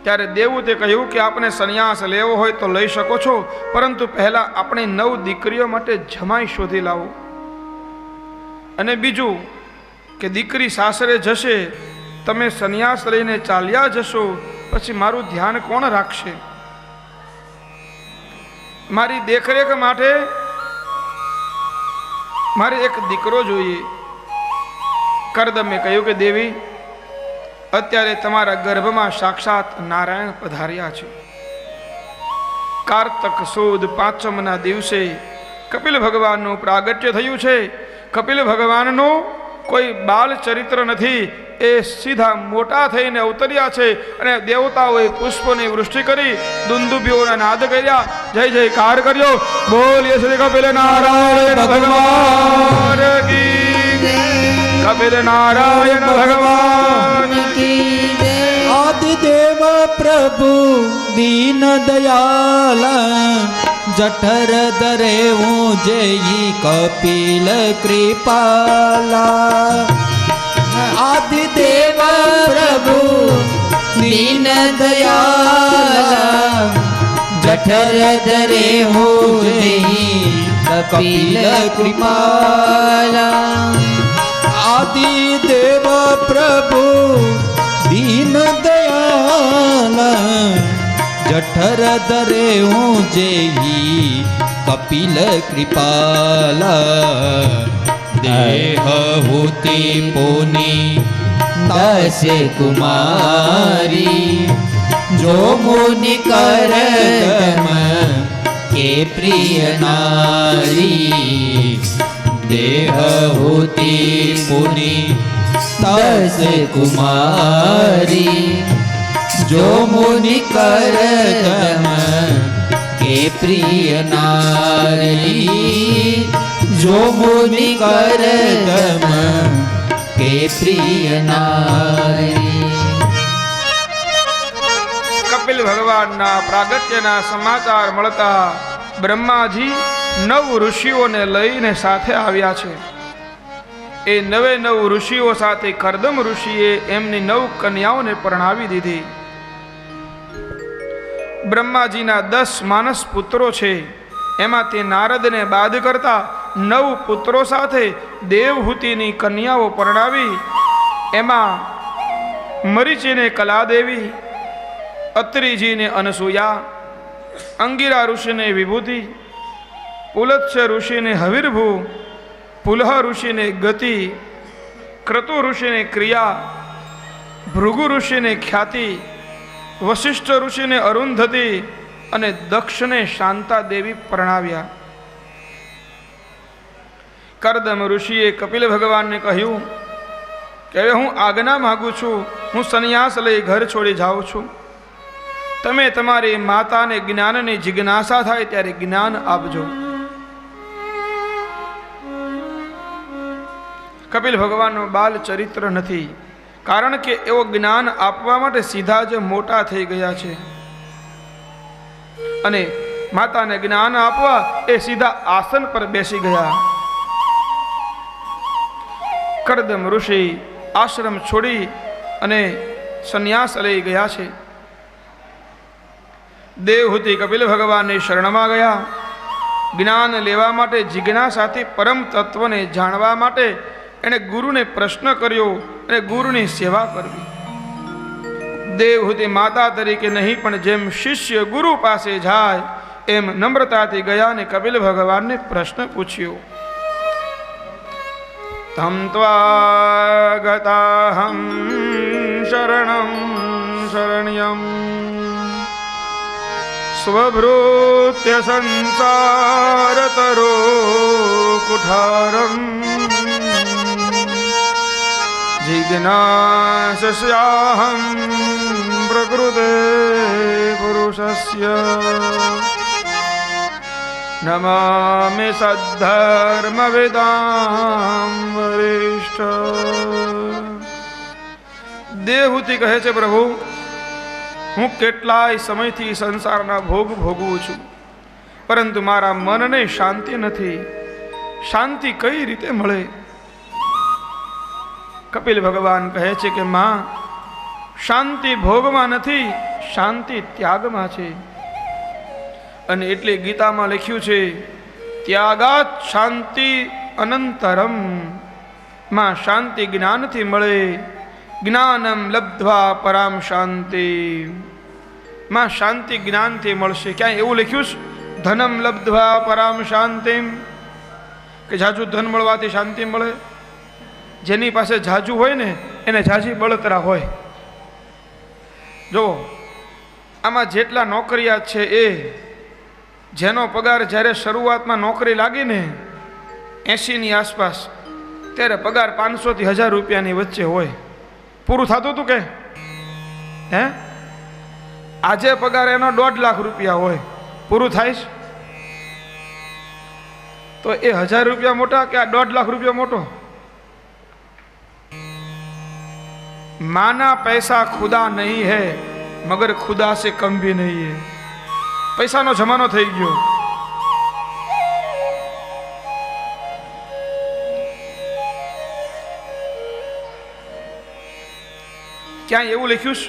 ત્યારે દેવહૂતિએ કહ્યું કે આપને સંન્યાસ લેવો હોય તો લઈ શકો છો, પરંતુ પહેલા આપણી 9 દીકરીઓ માટે જમાઈ શોધી લાવો, અને બીજું કે દીકરી સાસરે જશે, તમે સંન્યાસ લઈને ચાલ્યા જશો, પછી મારું ધ્યાન કોણ રાખશે? મારી દેખરેખ માટે મારે એક દીકરો જોઈએ। કરદમે કહ્યું કે દેવી, અત્યારે તમારા ગર્ભમાં સાક્ષાત નારાયણ પધાર્યા છે। કાર્તક સુદ 5મના દિવસે કપિલ ભગવાનનું પ્રાગટ્ય થયું છે। કપિલ ભગવાનનો કોઈ બાલ ચરિત્ર નથી, એ સીધા મોટા થઈને અવતર્યા છે. અને દેવતાઓએ પુષ્પોની વૃષ્ટિ કરી, દુંદુભીઓના નાદ કર્યા, જય જયકાર કર્યો. બોલીએ શ્રી કપિલ નારાયણ ભગવાન કી, કપિલ નારાયણ ભગવાન કી જય. આદિદેવ પ્રભુ દીન દયાલ, જઠર ધરે હું જઈ કપિલ કૃપાલા. આદિદેવ પ્રભુ દીન દયાલ, જઠર ધરે હો જઈ કપિલ કૃપાલા. આદિદેવ પ્રભુ દીન દયાલ, જઠર ધરે હું જઈ કપિલ કૃપાલા. દેહ હોતી પોની 10 કુમારી, જો મુનિ કરદમ કે પ્રિય નારી. દેહ હોતી પુની 10 કુમારી, જો મુનિ કરદમ કે પ્રિય નારી. જો મુનિ કરદમ કે પ્રિય નારી. કપિલ ભગવાનના પ્રાગટ્યના સમાચાર મળતા બ્રહ્માજી 9 ઋષિઓને લઈને સાથે આવ્યા છે. એ 9 ઋષિઓ સાથે કરદમ ઋષિએ એમની 9 કન્યાઓને પરણાવી દીધી. બ્રહ્માજીના 10 માનસ પુત્રો છે, એમાંથી નારદને બાદ કરતા 9 પુત્રો સાથે દેવહૂતિની કન્યાઓ પરણાવી. એમાં મરીચીને કલાદેવી, અત્રિજીને અનસૂયા, અંગિરા ઋષિને વિભૂતિ, પુલત્સ્ય ઋષિને હવિર્ભૂ, પુલહ ઋષિને ગતિ, ક્રતુ ઋષિને ક્રિયા, ભૃગુ ઋષિને ખ્યાતિ, વશિષ્ઠ ઋષિને અરુંધતી અને દક્ષને શાંતા દેવી પરણાવ્યા. કરદમ ઋષિએ કપિલ ભગવાનને કહ્યું કે હવે હું આજ્ઞા માગું છું, હું સંન્યાસ લઈ ઘર છોડી જાઉં છું. તમે તમારી માતાને જ્ઞાનની જિજ્ઞાસા થાય ત્યારે જ્ઞાન આપજો. કપિલ ભગવાનનો બાલ ચરિત્ર નથી, કારણ કે એવો જ્ઞાન આપવા માટે સીધા જ મોટા થઈ ગયા છે. અને માતાને જ્ઞાન આપવા એ સીધા આસન પર બેસી ગયા. કરદમ ઋષિ આશ્રમ છોડી અને સંન્યાસ લઈ ગયા છે. દેવહૂતિ કપિલ ભગવાનની શરણમાં ગયા. જ્ઞાન લેવા માટે, જિજ્ઞાસાથી પરમ તત્વને જાણવા માટે એણે ગુરુને પ્રશ્ન કર્યો અને ગુરુની સેવા કરવી. દેવહૂતિ માતા તરીકે નહીં, પણ જેમ શિષ્ય ગુરુ પાસે જાય એમ નમ્રતાથી ગયા અને કપિલ ભગવાનને પ્રશ્ન પૂછ્યો. તમ ત્વાગતાહં શરણં શરણ્યં સ્વભૃત્ય સંસારતરો કુઠારં જિજ્ઞાસ્યાહં પ્રકૃતે પુરુષસ્ય નમામિ સદ્ધર્મવિદાં વરિષ્ઠ. દેવહૂતિ કહે છે, પ્રભુ હું કેટલાય સમયથી સંસારના ભોગ ભોગવું છું, પરંતુ મારા મનને શાંતિ નથી. શાંતિ કઈ રીતે મળે? કપિલ ભગવાન કહે છે કે માં, શાંતિ ભોગમાં નથી, શાંતિ ત્યાગમાં છે. અને એટલે ગીતામાં લખ્યું છે, ત્યાગાત શાંતિ અનંતરમ. માં શાંતિ જ્ઞાનથી મળે. જ્ઞાનમ લબ્ધ્વા પરામ શાંતિ. માં શાંતિ જ્ઞાનથી મળશે. ક્યાંય એવું લખ્યું છે ધનમ લબ્ધ્વા પરામ શાંતિ, કે જાજુ ધન મળવાથી શાંતિ મળે? જેની પાસે જાજુ હોય ને એને જાજી બળતરા હોય. જો આમાં જેટલા નોકરિયાત છે, એ જેનો પગાર જ્યારે શરૂઆતમાં નોકરી લાગી ને 80ની આસપાસ, ત્યારે પગાર 500 થી 1000 રૂપિયાની વચ્ચે હોય. પૂરું થતું હતું કે હે? આજે પગાર એનો 1.5 લાખ રૂપિયા હોય. પૂરું થાય છે? તો એ 1000 રૂપિયા મોટા કે આ 1.5 લાખ રૂપિયા મોટો? माना पैसा खुदा नहीं है मगर खुदा से कम भी नहीं है. पैसा नो जमानो થઈ ગયો. ક્યાં એવું લખ્યું છે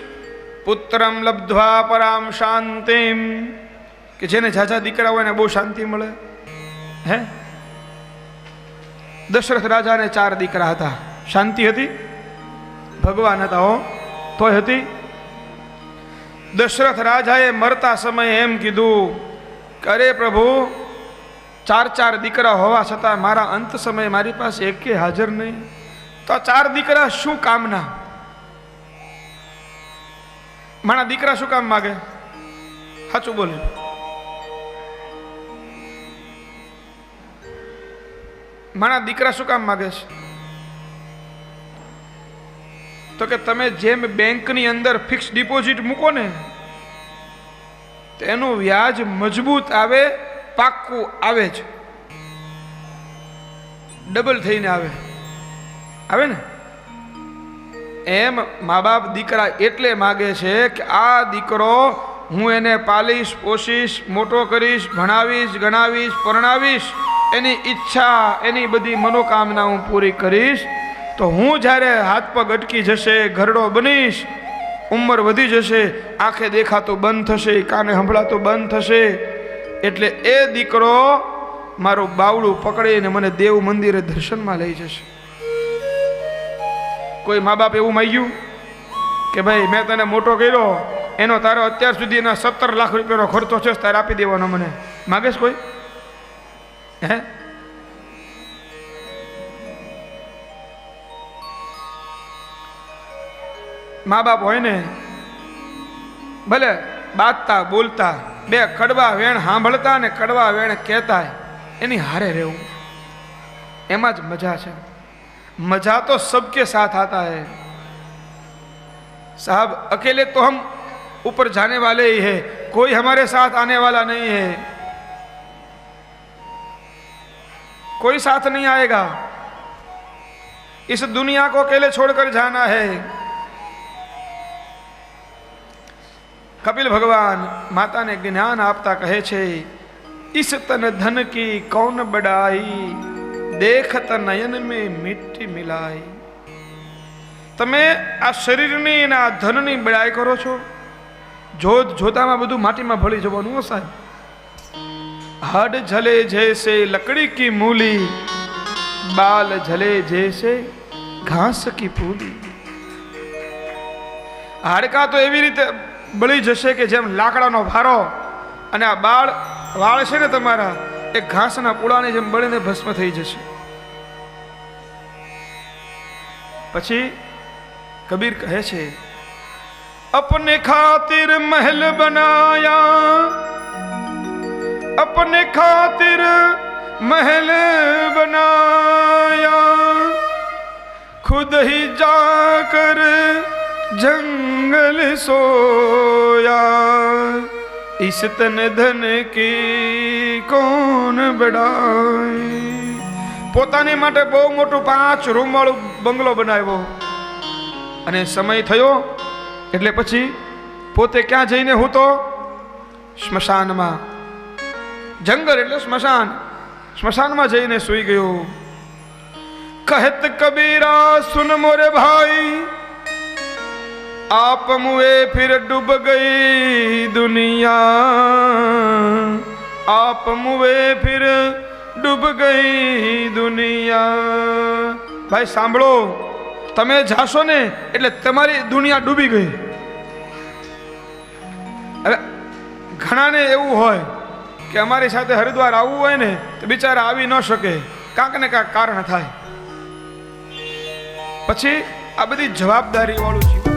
પુત્રમ લબ્ધ્વા પરામ શાંતિમ કે જેને જાજા દીકરા હોય ને બહુ શાંતિ મળે? હે? દશરથ રાજાને 4 દીકરા હતા. શાંતિ હતી? ભગવાન હતા હો, તોય હતી. દશરથ રાજાએ મરતા સમયે એમ કીધું કે અરે પ્રભુ, 4 દીકરા હોવા છતાં મારા અંત સમયે મારી પાસે એકે હાજર નહીં, તો 4 દીકરા શું કામના? મારા દીકરા શું કામ માગે? સાચું બોલે. મારા દીકરા શું કામ માગે છે? તો કે તમે જેમ બેંકની અંદર ફિક્સ ડિપોઝિટ મૂકો ને તો એનું વ્યાજ મજબૂત આવે, પાક્કું આવે જ, ડબલ થઈને આવે ને એમ મા બાપ દીકરા એટલે માગે છે કે આ દીકરો હું એને પાલીશ, પોષીશ, મોટો કરીશ, ભણાવીશ, ગણાવીશ, પરણાવીશ, એની ઈચ્છા, એની બધી મનોકામના હું પૂરી કરીશ, તો હું જ્યારે હાથ પગ અટકી જશે, ઘરડો બનીશ, ઉંમર વધી જશે, આંખે દેખાતો બંધ થશે, કાને સંભળાતો બંધ થશે, એટલે એ દીકરો મારું બાવડું પકડીને મને દેવ મંદિરે દર્શનમાં લઈ જશે. કોઈ મા બાપ એવું માંગ્યું કે ભાઈ મેં તને મોટો કર્યો, એનો તારો અત્યાર સુધીના 17 લાખ રૂપિયાનો ખર્ચો છે, તારે આપી દેવાનો મને? માગેશ કોઈ? હે? મા બાપ હોય ને, ભલે બાતતા બોલતા, 2 કડવા વેણ સાંભળતા ને કડવા વેણ કહેતા, એની હારે રહેવું, એમાં જ મજા છે. मजा तो सबके साथ आता है साहब. अकेले तो हम ऊपर जाने वाले ही हैं, कोई हमारे साथ आने वाला नहीं है, कोई साथ नहीं आएगा. इस दुनिया को अकेले छोड़कर जाना है. कपिल भगवान माता ने ज्ञान आपता कहे छे, इस तन धन की कौन बड़ाई, देखत नयन में मिट्टी मिलाई. તમે આ શરીરની અને આ ધનની બડાઈ કરો છો, જોતામાં બધું માટીમાં ભળી જવાનું. સાહેબ, હડ જલે જૈસે લકડી કી મૂલી, બાલ જલે જૈસે ઘાસ કી ફૂલી. હાડકા તો એવી રીતે બળી જશે કે જેમ લાકડાનો ભારો, અને આ વાળ છે ને તમારા, એ ઘાસના પૂળાની જેમ બળીને ભસ્મ થઈ જશે. પછી કબીર કહે છે, अपने खातिर महल बनाया, अपने खातिर महल बनाया, खुद ही जाकर जंगल सोया, इस तन धन की कौन बड़ाई. પોતાની માટે બહુ મોટું 5 રૂમ વાળું બંગલો બનાવ્યો, અને સમય થયો એટલે પછી પોતે ક્યાં જઈને હું તો સ્મશાનમાં. જંગલ એટલે સ્મશાન, સ્મશાનમાં જઈને સૂઈ ગયો. कहत कबीरा सुन मोरे भाई, आप मुए फिर डूब गई दुनिया, आप मुए फिर डूब गई दुनिया. ભાઈ સાંભળો, તમે જાશો ને એટલે તમારી દુનિયા ડૂબી ગઈ. હવે ઘણાને એવું હોય કે અમારી સાથે હરિદ્વાર આવવું હોય ને તો બિચારા આવી ન શકે, કાંક ને કાંક કારણ થાય. પછી આ બધી જવાબદારી વાળું જીવન.